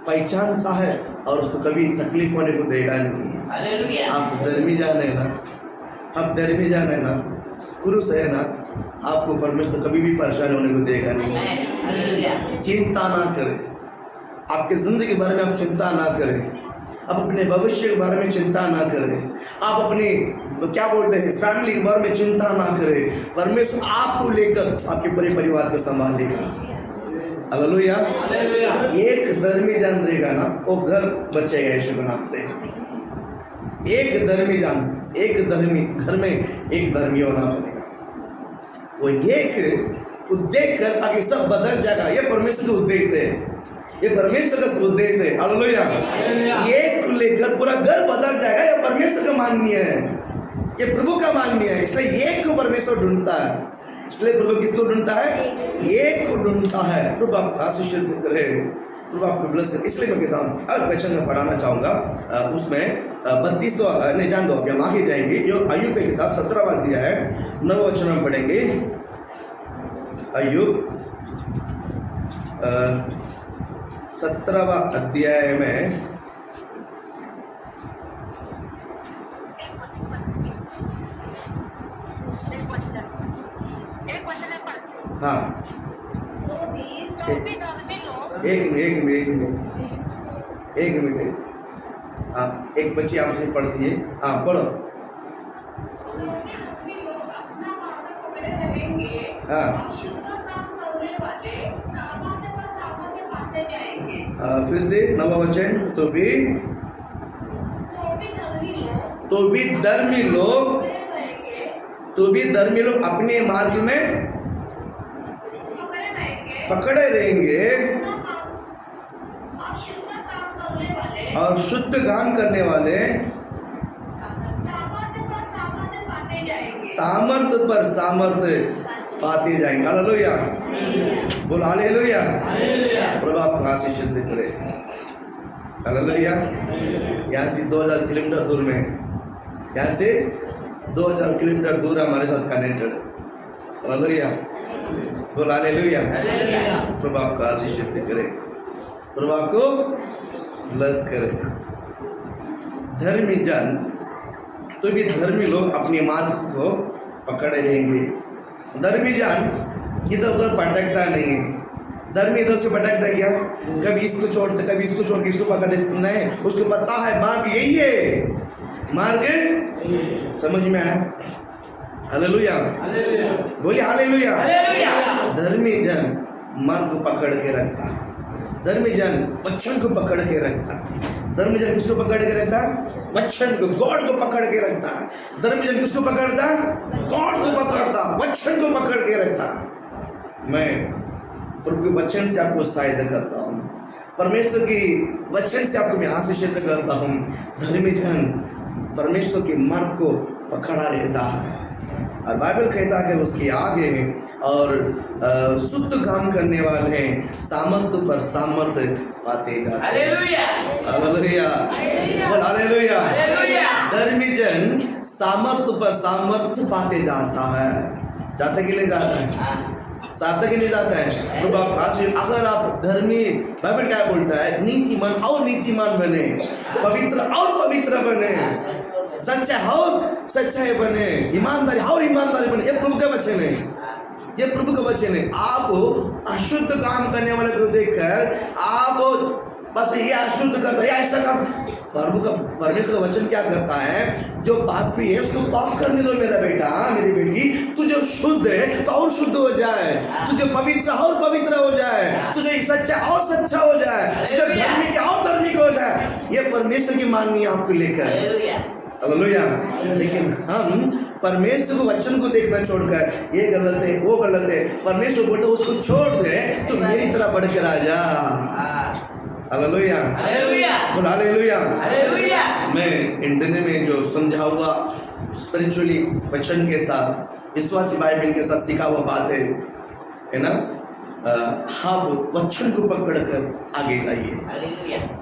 पहचानता है और उसको कभी तकलीफ होने को देगा नहीं। आप धर्मी जान है ना, आप धर्मी जान है ना, क्रूस है ना, आपको परमेश्वर कभी भी परेशान होने को देगा नहीं। चिंता ना करें, आपके जिंदगी के बारे में आप चिंता ना करें, आप अपने भविष्य के बारे में चिंता ना करें, आप अपनी क्या बोलते हैं फैमिली के बारे में चिंता ना करें। परमेश्वर आपको लेकर आपके पूरे परिवार को संभालेगा। हालेलुया। एक धर्मी जन रहेगा ना, वो घर बचेगा यीशु के नाम से। एक धर्मी जन, एक धर्मी घर में एक धर्मी होना पड़ेगा। वो एक को देखकर आगे सब बदल जाएगा। ये परमेश्वर का उद्देश्य है, ये परमेश्वर का उद्देश्य है। हालेलुया। एक को लेकर पूरा घर बदल जाएगा। ये परमेश्वर का माननीय है, ये प्रभु का माननीय है। इसलिए एक को परमेश्वर ढूंढता है। इसलिए प्रभु किसको ढूंढता है? एक को ढूंढता है। प्रभु आपको आशीर्वाद करे, प्रभु आपको ब्लेस करे। इसलिए मैं कहता हूँ अगला क्वेश्चन में पढ़ाना चाहूंगा, उसमें 32वां नहीं जान दो, अभी हम आगे जाएंगे। जो अय्यूब की किताब 17वां अध्याय है, 9 वचन में पढ़ेंगे। अय्यूब 17वां अध्याय में हाँ एक मिनट हाँ, एक बच्ची आपसे पढ़ती है। हाँ पढ़ो। हाँ फिर से 9वां वचन, तो भी धर्मी लोग अपने मार्ग में पकड़े रहेंगे और शुद्ध काम करने वाले सामर्थ्य पर सामर्थ्य पाते जाएंगे। हालेलुया, बोल हालेलुया। प्रभु आपको आशीष करे। हालेलुया। यहाँ से 2000 किलोमीटर दूर में, यहाँ से 2000 किलोमीटर दूर हमारे साथ कनेक्टेड। हालेलुया, बोल हालेलुया। प्रभु आपको आशीष करे, प्रभु आपको ब्लेस करे। धर्मी जन तो भी धर्मी लोग अपनी मार्ग को पकड़े रहेंगे। धर्मी जन इधर उधर भटकता नहीं है। धर्मी इधर से भटकता है क्या? कभी इसको छोड़ते, कभी इसको छोड़ के इसको पकड़ते नहीं, उसको पता है मार्ग यही है। मार्ग समझ में आया? हालेलुया, बोलिए हालेलुया। धर्मी जन मार्ग को पकड़ के रखता है। धर्मी जन वचन को पकड़ के रखता है। धर्मी जन किसको पकड़ के रखता है? वचन को, गॉड को पकड़ के रखता है। धर्मी जन किसको पकड़ता है? गॉड को पकड़ता, वचन को पकड़ के रखता है। मैं प्रभु के वचन से आपको सहायता करता हूँ, परमेश्वर की वचन से आपको मैं आशीष करता हूँ। धर्मी जन परमेश्वर के मार्ग को पकड़ा रहता है और बाइबल कहता है उसके आगे और शुद्ध काम करने वाले सामर्थ्य पर सामर्थ्य पाते जाते। Hallelujah, hallelujah, hallelujah. धर्मी जन सामर्थ्य पर सामर्थ्य पाते जाता है। जाता कि नहीं जाता है? सार्थक ही नहीं जाता है। तो अगर आप धर्मी, बाइबल क्या बोलता है? नीतिमान और नीतिमान बने, पवित्र और पवित्र बने, सच्चा और सच्चाई बने, ईमानदारी और ईमानदारी बने। ये प्रभु का वचन है, ये प्रभु का वचन है। आप अशुद्ध काम करने वाले को देखकर आप बस ये अशुद्ध करता है, ऐसा काम। प्रभु का, परमेश्वर का वचन क्या करता है? जो पापी है उसको पाप करने दो मेरा बेटा, मेरी बेटी। तू जो शुद्ध है तो और शुद्ध हो जाए, तू जो पवित्र और पवित्र हो जाए, तू जो सच्चा और सच्चा हो जाए, जो धार्मिक और धार्मिक हो जाए। ये परमेश्वर की मांगनी है आपको लेकर। हालेलुया। लेकिन हम परमेश्वर को वचन को देखना छोड़कर ये गलत है वो गलत है, परमेश्वर बोलते उसको छोड़ दे तो मेरी तरह बढ़ कर आ जा। हालेलुया, बोल हालेलुया। मैं इंडियन में जो समझा हुआ स्पिरिचुअली वचन के साथ, विश्वासी भाई बहन के साथ सीखा हुआ बात है ना। आप वचन को पकड़कर आगे जाइए।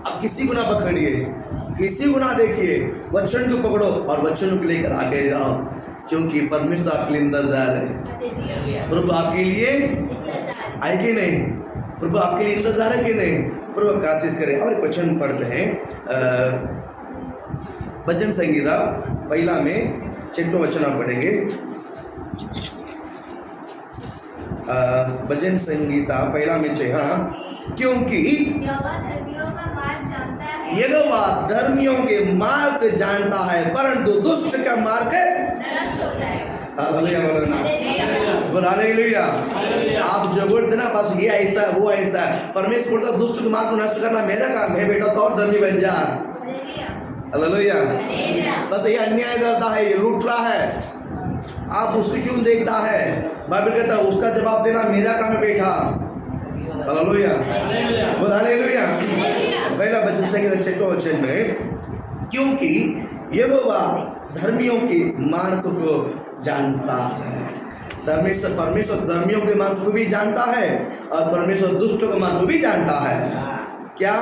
आप किसी को ना पकड़िए, किसी को ना देखिए, वचन को पकड़ो और वचन को लेकर आगे जाओ। क्योंकि परमेश्वर आपके लिए इंतजार है। प्रभु आपके लिए आए कि नहीं? प्रभु आपके लिए इंतजार है कि नहीं? प्रभु आपका आशीष करे। और एक वचन पढ़ते हैं भजन संगीता पहला में 6 वचन आप पढ़ेंगे। भजन संगीता पहला में 6, क्योंकि यहोवा धर्मियों का मार्ग जानता है, यहोवा धर्मियों के मार्ग जानता है, परंतु दुष्ट का मार्ग नष्ट हो जाएगा। हालेलुया बोलो हालेलुया। आप जो बोलते ना बस ये ऐसा है वो ऐसा है, परमेश्वर बोलता दुष्ट के मार्ग को नष्ट करना मेरा काम है बेटा, तो और धर्मी बन जा। हालेलुया। बस ये अन्याय करता है, ये लूट रहा है, आप उसको क्यों देखता है? बाइबल कहता है उसका जवाब देना मेरा काम है बेटा। हालेलुया बोल हालेलुया। पहला वचन संगीता 6 वचन में, क्योंकि यहोवा धर्मियों के मार्ग को जानता है। परमेश्वर धर्मियों के मार्ग को भी जानता है और परमेश्वर दुष्टों के मार्ग को भी जानता है। क्या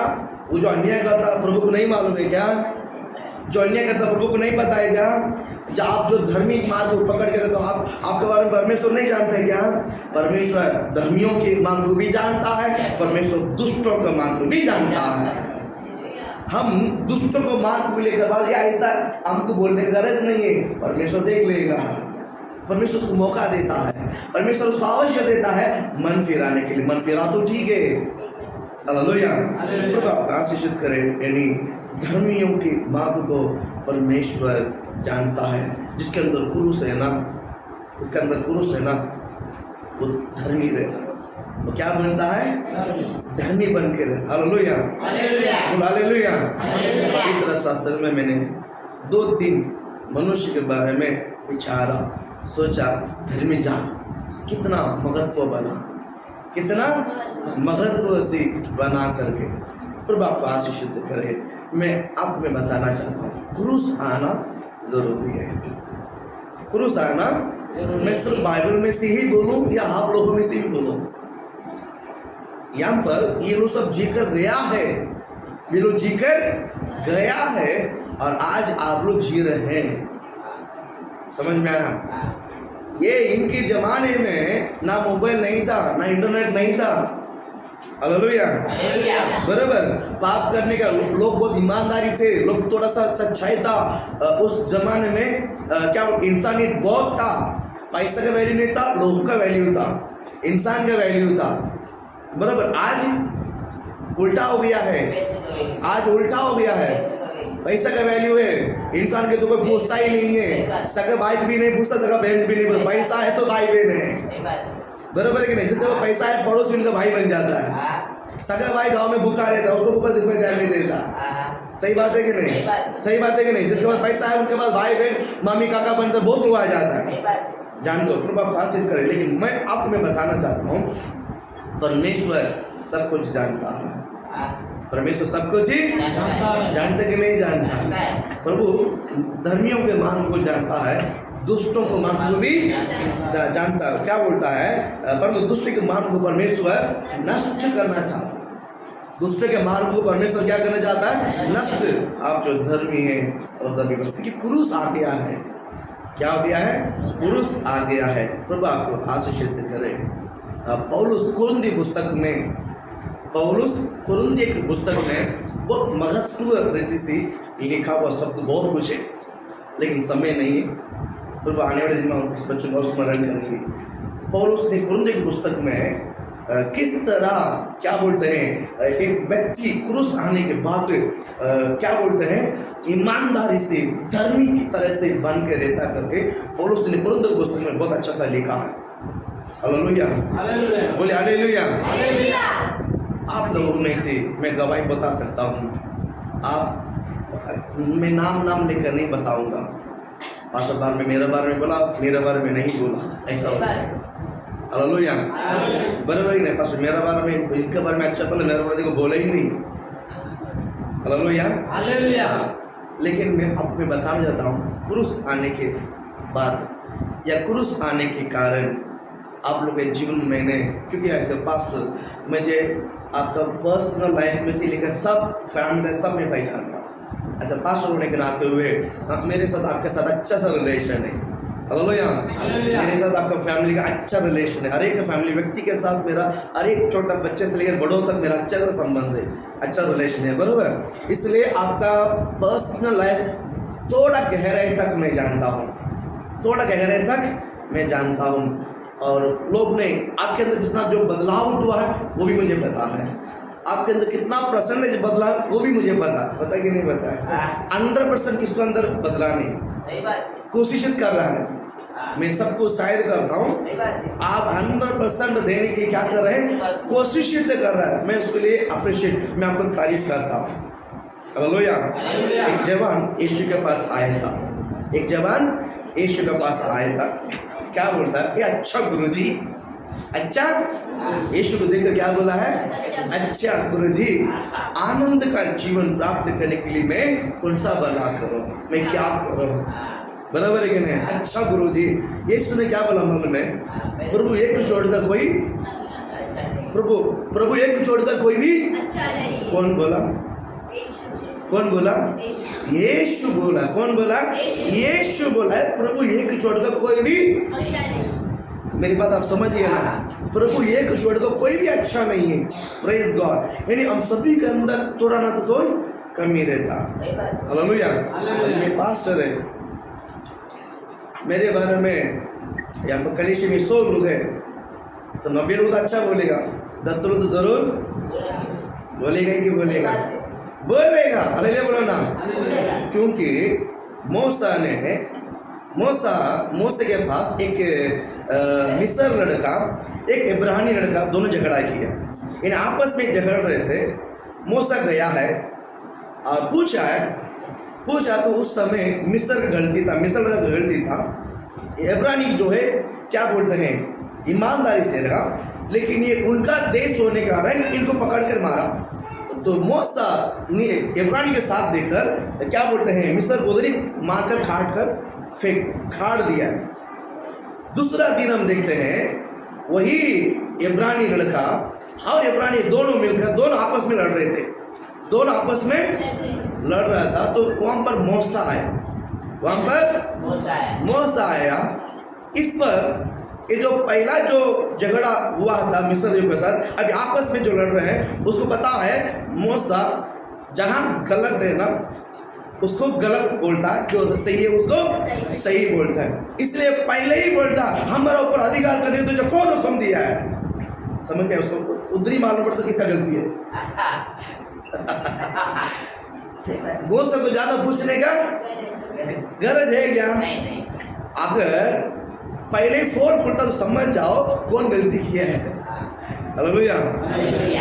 वो जो अन्याय करता है प्रभु को नहीं मालूम है क्या? जो अन्याय करता प्रभु को नहीं पता है क्या? जब आप जो धार्मिक मार्ग को पकड़ के तो आपके बारे में परमेश्वर नहीं जानता है क्या? परमेश्वर धर्मियों के मार्ग को भी जानता है, परमेश्वर दुष्टों का मार्ग को भी जानता है। हम दुष्टों को मार्ग को लेकर बात या ऐसा हमको बोलने की गरज नहीं है, परमेश्वर देख लेगा। परमेश्वर उसको मौका देता है, परमेश्वर उसको अवश्य देता है मन फिराने के लिए। मन फिरा तो ठीक है। हालेलुया। प्रभु आपका आशीषित करे। यानी धर्मियों के मार्ग को परमेश्वर जानता है। जिसके अंदर क्रूस है ना, इसके अंदर क्रूस है ना, वो धर्मी रहता, वो क्या बनता है? धर्मी बन के रहे। Hallelujah hallelujah. पवित्र शास्त्र में मैंने 2-3 मनुष्य के बारे में विचारा, सोचा, धर्मी जान कितना महत्व बना, कितना महत्व से बना करके। प्रभु आपको आशीषित करे। मैं आप में बताना चाहता हूँ क्रूस आना जरूरी है। क्रूस आना, मैं सिर्फ बाइबल में से ही बोलूं या आप लोगों में से ही बोलूं? यहाँ पर ये लोग सब जीकर गया है, ये लोग जीकर गया है और आज आप लोग जी रहे हैं। समझ में आया? ये इनके जमाने में ना मोबाइल नहीं था, ना इंटरनेट नहीं था। हालेलुया बराबर। पाप करने का लोग बहुत ईमानदारी थे, लोग थोड़ा सा सच्चाई था उस जमाने में। क्या इंसानियत बहुत था, पैसा का वैल्यू नहीं था, लोगों का वैल्यू था, इंसान का वैल्यू था। बराबर। आज उल्टा हो गया है, आज उल्टा हो गया है। पैसा का वैल्यू है, इंसान के तो कोई पूछता ही नहीं है। सगा भाई भी नहीं पूछता, सगा बहन भी नहीं पूछता। पैसा है तो भाई बहन है, बराबर है कि नहीं? जिसका पैसा है पड़ोसी उनका भाई बन जाता है। सगा भाई गांव में भूखा रहता है, उसको ऊपर रुपये कर नहीं देता। सही बात है कि नहीं? सही बात है कि नहीं? जिसके पास पैसा है उनके पास भाई बहन मामी काका बनकर बहुत लोग आ जाता है। जान दो, प्रभु आप आशीष करें। लेकिन मैं आपको मैं बताना चाहता हूँ परमेश्वर सब कुछ जानता है। परमेश्वर सब कुछ ही जानता कि नहीं जानता? प्रभु धर्मियों के मार्ग को जानता है, दुष्टों को मार्ग को भी जानता है। क्या बोलता है? परंतु दुष्ट के मार्ग को परमेश्वर नष्ट करना चाहता है। दुष्ट के मार्ग को परमेश्वर क्या करना चाहता है? नष्ट। आप जो धर्मी है और धर्मी को, क्योंकि क्रूस आ गया है। क्या हो गया है? क्रूस आ गया है। प्रभु आपको आशीषित करे। पौलुस कुरिन्थी पुस्तक में, पौलुस कुरिन्थी की पुस्तक में बहुत महत्व रीति से लिखा हुआ शब्द बहुत कुछ है, लेकिन समय नहीं है। प्रभु आने वाले दिन में इस बच्चों को स्मरण करेंगे। पौलुस ने कुरिन्थी की पुस्तक में किस तरह क्या बोलते हैं, एक व्यक्ति क्रूस आने के बाद क्या बोलते हैं, ईमानदारी से धर्मी की तरह से बन के रहता करके पौलुस ने कुरिन्थी की पुस्तक में बहुत अच्छा सा लिखा है। हालेलुया बोले हालेलुया। आप लोगों में से मैं गवाही बता सकता हूँ, आप मैं नाम लेकर नहीं बताऊंगा। पास्टर बार में मेरे बारे में बोला, मेरे बारे में नहीं बोला, ऐसा होता है। हालेलुया बराबर ही नहीं? पास्टर मेरे बारे में, इनके बारे में अच्छा बोला, मेरे बारे को बोला ही नहीं। हालेलुया। लेकिन मैं आपको बताना चाहता हूँ क्रूस आने के बाद या क्रूस आने के कारण आप लोग के जीवन में मैंने, क्योंकि ऐसे पास्टर मुझे आपका पर्सनल लाइफ में से लेकर सब फैमिली सब में पहचानता, ऐसा पास्टर होने के नाते हुए मेरे साथ आपके साथ अच्छा सा रिलेशन है। हालेलुया। मेरे साथ आपका फैमिली का अच्छा रिलेशन है, हर एक फैमिली व्यक्ति के साथ मेरा, हर एक छोटा बच्चे से लेकर बड़ों तक मेरा अच्छा सा संबंध है, अच्छा रिलेशन है, बरोबर। इसलिए आपका पर्सनल लाइफ थोड़ा गहराई तक मैं जानता हूँ, थोड़ा गहराई तक मैं जानता हूँ, और लोग ने आपके अंदर जितना जो बदलाव हुआ है वो भी मुझे पता है, आपके अंदर कितना परसेंटेज बदला वो भी मुझे पता कि नहीं पता है। 100% किसके अंदर बदला नहीं, कोशिश कर रहा है, मैं सबको शायद करता हूँ, आप 100% देने की क्या कर रहे हैं, कोशिश कर रहा है, मैं उसके लिए अप्रिशिएट, मैं आपको तारीफ करता हूँ। हालेलुया। एक जवान यीशु के पास आया था, एक जवान यीशु के पास आया था, क्या बोलता है, ये अच्छा गुरुजी, अच्छा, यीशु को देखकर क्या बोला है, अच्छा गुरुजी, आनंद का जीवन प्राप्त करने के लिए मैं कौन सा भला करूं, मैं क्या करूं, बराबर है कि नहीं। अच्छा गुरुजी, यीशु ने क्या बोला मन में, प्रभु एक छोड़कर कोई, प्रभु एक छोड़कर कोई भी अच्छा नहीं। कौन बोला, कौन बोला, यीशु बोला, कौन बोला, यीशु बोला है, प्रभु एक छोड़कर कोई भी अच्छा नहीं। मेरी बात आप समझिए ना, प्रभु एक छोड़कर कोई भी अच्छा नहीं है, प्रेज गॉड। यानी हम सभी के अंदर थोड़ा ना तो कोई कमी रहता। हालेलुया। मैं पास्टर है, मेरे बारे में यहाँ पर कलीसिया में 100 लोग हैं, तो 90 लोग अच्छा बोलेगा, 10 लोग तो जरूर बोलेगा कि बोलेगा, बोलेगा। हालेलुया बोलो ना, क्योंकि मूसा के पास एक मिस्र लड़का, एक इब्रानी लड़का, दोनों झगड़ा किया, इन आपस में झगड़ रहे थे। मूसा गया है और पूछा तो उस समय मिस्र का गलती था, मिस्र का गलती था, इब्रानी जो है क्या बोलते हैं, ईमानदारी से रहा, लेकिन ये उनका देश होने के कारण इनको पकड़ कर मारा। तो मूसा ने इब्रानी के साथ देकर क्या बोलते हैं, मिस्र को उधर ही मारकर खाड़ दिया। दूसरा दिन हम देखते हैं वही इब्रानी लड़का और इब्रानी दोनों मिलकर, दोनों आपस में लड़ रहे थे, दोनों आपस में लड़ रहा था, तो वहां पर मूसा आया, वहां पर मूसा आया। इस पर ये जो पहला जो झगड़ा हुआ था मिस्र के साथ, अभी आपस में जो लड़ रहे हैं, उसको पता है मूसा जहां गलत है ना उसको गलत बोलता है, जो सही है उसको सही बोलता है, इसलिए पहले ही बोलता हमारा ऊपर अधिकार करने तो जो कौन हुक्म दिया है, समझ गया। उसको उधर ही मालूम पड़ता किसका गलती है। दोस्तों को ज्यादा पूछने का गरज है क्या, अगर पहले फोन खोलता तो समझ जाओ कौन गलती किया है। हालेलुया।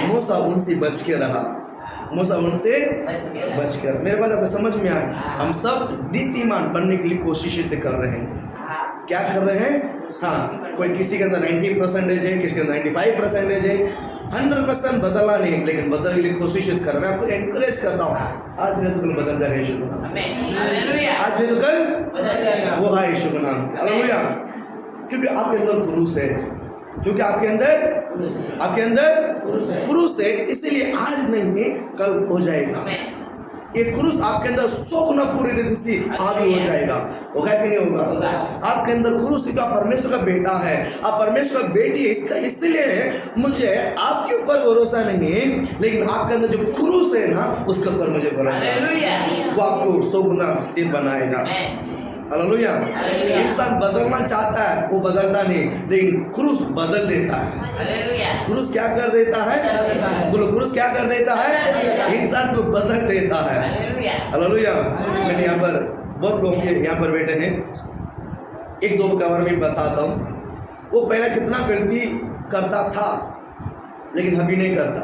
मूसा उनसे बच के रहा, मूसा उनसे बचकर। मेरे पास आपको समझ में आया, हम सब नीतिमान बनने के लिए कोशिश कर रहे हैं, क्या कर रहे हैं, हाँ, कोई किसी के अंदर 90% है, किसी के अंदर 95% है, 100% बदला नहीं, लेकिन बदलने के लिए कोशिश कर रहे हैं। आपको एनकरेज करता हूँ, आज नहीं तो कल बदल जाएगा यीशु के नाम से, आज नहीं तो कल वो है यीशु के नाम से। हालेलुया। क्योंकि आपके अंदर क्रूस है, क्योंकि आपके अंदर क्रूस है, इसीलिए आज नहीं है कल हो जाएगा। ये क्रूस आपके अंदर 100 गुना पूरी रीति से आगे हो जाएगा, होगा कि नहीं होगा। आपके अंदर क्रूस का परमेश्वर का बेटा है, आप परमेश्वर का बेटी है, इसका इसलिए मुझे आपके ऊपर भरोसा नहीं है, लेकिन आपके अंदर जो क्रूस है ना उसके ऊपर मुझे भरोसा है, वो आपको 100 गुना स्थिर बनाएगा। हालेलुया। इंसान बदलना चाहता है, वो बदलता नहीं, लेकिन क्रूस बदल देता है। क्रूस क्या कर देता है, बोलो, क्रूस क्या कर देता है, इंसान को बदल देता है। हालेलुया। मैंने यहाँ पर बहुत लोग यहाँ पर बैठे हैं, एक दो के बारे में बताता हूँ। वो पहले कितना गलती करता था, लेकिन अभी नहीं करता।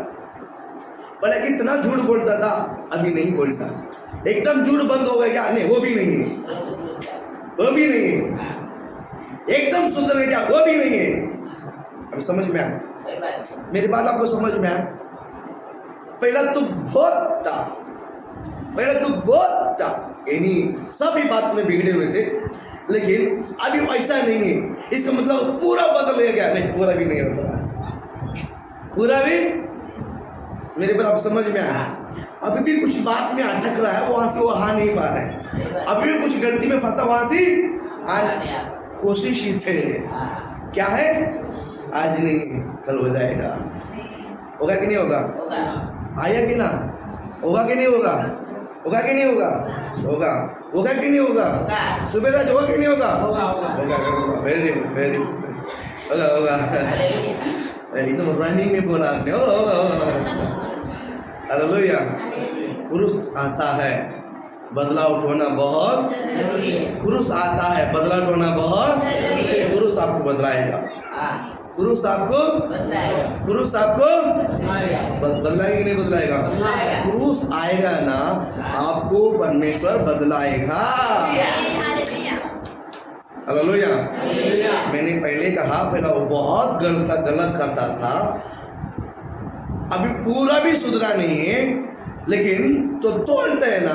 पहले कितना झूठ बोलता था, अभी नहीं बोलता। एकदम झूठ बंद हो गया क्या, नहीं, वो भी नहीं है, वो भी नहीं है। एकदम सुधर गया, वो भी नहीं है। अभी समझ में आया मेरी बात, आपको समझ में आया। पहला तो बहुत था, यानी सभी बात में बिगड़े हुए थे, लेकिन अभी ऐसा नहीं है। इसका मतलब पूरा बदल गया, नहीं, पूरा भी नहीं बदला, पूरा भी। मेरे बात आप समझ में आया। अभी भी कुछ बात में अटक रहा है, वहां से वो आ नहीं पा रहा है, अभी भी कुछ गलती में फंसा, वहां से कोशिश ही थे। क्या है? आज नहीं कल हो जाएगा। होगा कि नहीं होगा? आया कि ना? होगा कि नहीं होगा? होगा कि नहीं होगा? होगा। होगा कि नहीं होगा? सुबेदार होगा कि नहीं होगा? होगा। वेरी वेरी होगा। एकदम रनिंग में बोला आपने। हालेलुया। क्रूस आता है, बदला उठाना बहुत जरूरी है। क्रूस आता है, बदला उठाना बहुत जरूरी है। क्रूस आपको बदलाएगा। क्रूस आपको बदलाएगा कि नहीं बदलाएगा? क्रूस आएगा ना, आपको परमेश्वर बदलाएगा। हालेलुया। मैंने पहले कहा, पहला वो बहुत गलत करता था, अभी पूरा भी सुधरा नहीं है, लेकिन तो तोड़ते हैं ना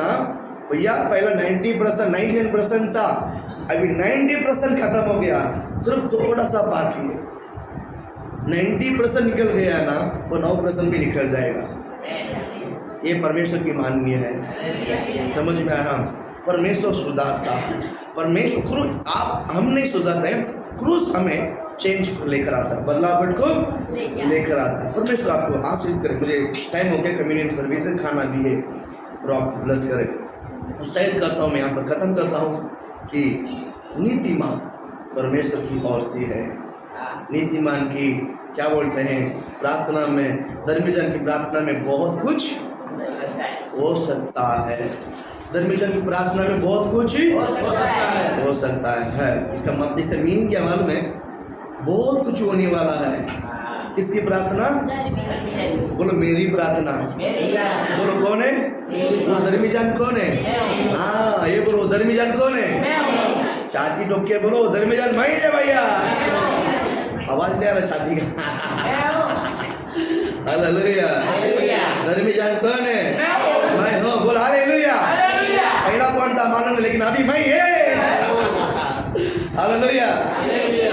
भैया। पहला 90% 99% था, अभी 90% खत्म हो गया, सिर्फ थोड़ा सा बाकी है। 90% निकल गया ना, वो 9% भी निकल जाएगा। ये परमेश्वर की माननीय है। समझ में आया? परमेश्वर सुधारता है। परमेश्वर क्रूस, आप हम नहीं सुधारते हैं, क्रूस हमें चेंज लेकर आता है, बदलावट को लेकर आता है। परमेश्वर आपको आशीष करे। मुझे टाइम हो गया, कम्युनियन सर्विस है, खाना भी है, और आपको ब्लेस करे। उत्साहित करता हूँ, मैं यहाँ पर खत्म करता हूँ कि नीतिमान परमेश्वर की ओर से है। नीतिमान की क्या बोलते हैं, प्रार्थना में, धर्मीजन की प्रार्थना में बहुत कुछ हो सकता है। धर्मीजन की प्रार्थना में बहुत कुछ हो सकता है। इसका मतलब, इसका मीनिंग क्या मालूम है? बहुत कुछ होने वाला है। किसकी प्रार्थना? बोलो मेरी प्रार्थना। बोलो कौन है? वो धर्मीजन कौन है? हाँ, ये बोलो धर्मीजन कौन है? छाती ठोक के बोलो धर्मीजन मैं है भैया। आवाज नहीं आ रहा छाती का। हालेलुया। धर्मीजन कौन है? मैं हूँ। बोल हालेलुया। पहला कौन था मालूम, लेकिन अभी मैं है। हालेलुया।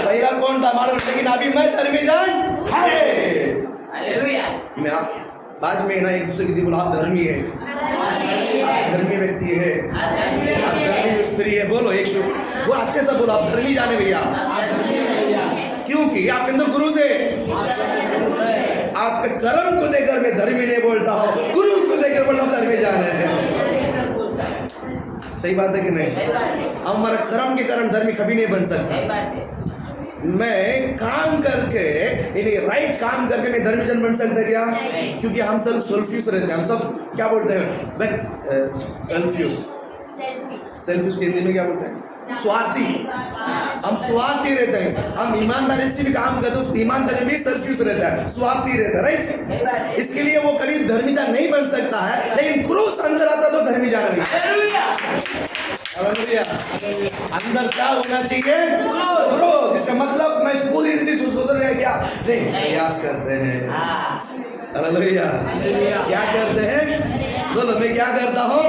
पहला कौन था मालूम, लेकिन अभी मैं धर्मीजन है। मैं बाद में ना एक दूसरे की बोला आप धर्मी है, आप धर्मी व्यक्ति है, आप धर्मी स्त्री है। बोलो एक वो अच्छे से बोलो, आप धर्मी जाने भैया। क्योंकि आपके अंदर गुरु से, आपके कर्म को देकर मैं धर्मी नहीं बोलता हूँ, गुरु को देकर बोलता हूँ धर्मी जाने हैं। सही बात है कि नहीं? हमारा कर्म के कारण धर्मी कभी नहीं बन सकता। मैं काम करके, यानी राइट काम करके मैं धर्मीजन बन सकता क्या? क्योंकि हम सब सेल्फिश रहते हैं। हम सब क्या बोलते हैं? सेल्फिश के हिंदी में क्या बोलते हैं? स्वार्थी। हम स्वार्थी रहते हैं। हम ईमानदारी से भी काम करते हैं, ईमानदारी में सेल्फिश रहता है, स्वार्थी रहता है, राइट? इसके लिए वो कभी धर्मीजन नहीं बन सकता है, लेकिन क्रूस अंदर आता तो धर्मीजन भी। अंदर क्या होना चाहिए? क्रूस। इसका मतलब मैं पूरी रीति से सुधर गया क्या? नहीं, प्रयास करते हैं। हालेलुया। क्या करते हैं? बोलो मैं क्या करता हूँ?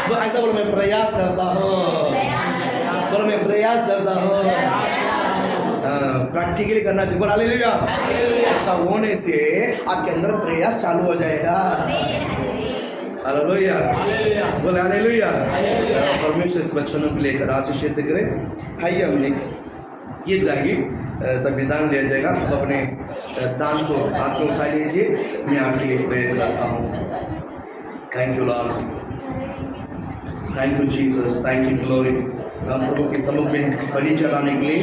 वो ऐसा बोलो मैं प्रयास करता हूँ। बोलो मैं प्रयास करता हूँ। प्रैक्टिकली करना चाहिए। बोलो हालेलुया। ऐसा होने से आपके अंदर प्रयास चालू हो जाएगा। हालेलुया। बोले हालेलुया। परमेश्वर इस वचनों को लेकर आशीषित करे। आइए हम ये जाएंगे, तब दान दिया जाएगा। आप अपने दान को हाथ में उठा लीजिए। मैं आपके लिए प्रेरित करता हूँ। Thank you Lord, thank you Jesus, thank you glory. हम प्रभु के सम्मुख में बलि चढ़ाने के लिए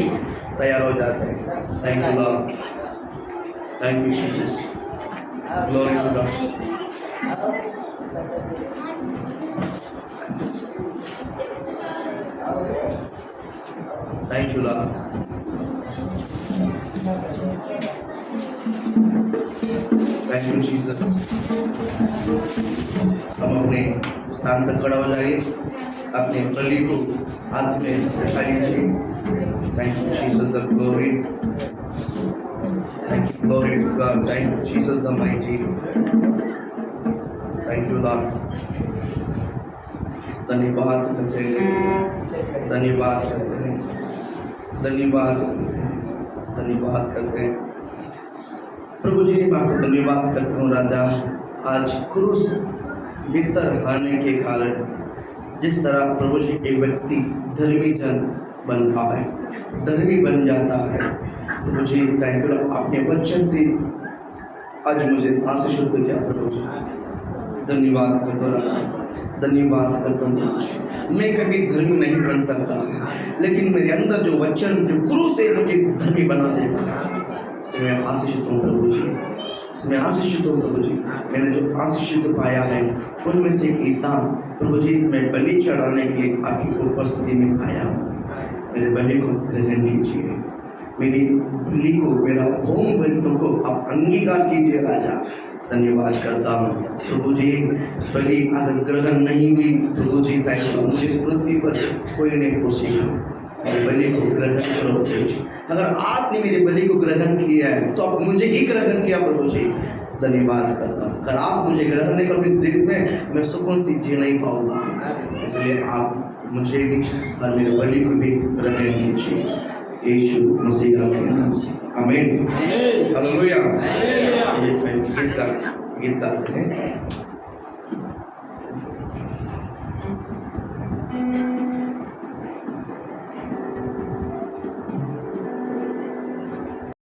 तैयार हो जाते हैं। Thank you Lord, thank you Jesus, glory to God. Thank you, Lord. Thank you, Jesus. हम अपने स्थान पर खड़ा हो जाइए, अपने बलि को हाथ में उठा लीजिए। Thank you, Jesus, the glory. Thank you, glory to God. Thank you, Jesus, the mighty. Thank you, Lord. धन्यवाद करते हैं, धन्यवाद करते हैं, धन्यवाद, धन्यवाद करते हैं प्रभु जी। मैं आपको धन्यवाद करता हूँ राजा। आज क्रूस भीतर आने के कारण जिस तरह प्रभु जी एक व्यक्ति धर्मी जन बनता है, धर्मी बन जाता है। तो मुझे थैंक यू, आपने वचन से आज मुझे आशीष किया प्रभु जी, धन्यवाद करता हूँ, धन्यवाद करता हूँ। मैं कभी धर्मी नहीं बन सकता, लेकिन मेरे अंदर जो वचन जो क्रूस से मुझे धर्मी बना देता है, इसमें आशीषित हूँ प्रभु जी, इसमें आशीषित हूँ प्रभु जी। मैंने जो आशीषित पाया है उनमें से एक हिस्सा प्रभु जी मैं बलि चढ़ाने के लिए आपकी उपस्थिति में आया हूँ। मेरे बलि को ग्रहण कीजिए, मेरी बलि को, मेरा होम बलि को आप अंगीकार कीजिए राजा। धन्यवाद करता हूँ प्रभु जी। बलि अगर ग्रहण नहीं हुई प्रभु जी, मुझे इस पृथ्वी पर कोई नहीं पोसेगा। मेरे बलि को ग्रहण करो प्रभु जी। अगर आपने मेरे बलि को ग्रहण किया है तो आप मुझे ही ग्रहण किया प्रभु जी। धन्यवाद करता हूँ। अगर आप मुझे ग्रहण नहीं करो इस देश में, मैं सुकून से जी नहीं पाऊंगा। इसलिए आप मुझे भी और मेरे बलि को भी ग्रहण कीजिए यीशु मसीह के नाम से, आमीन, हालेलुया। गीत गाते हैं।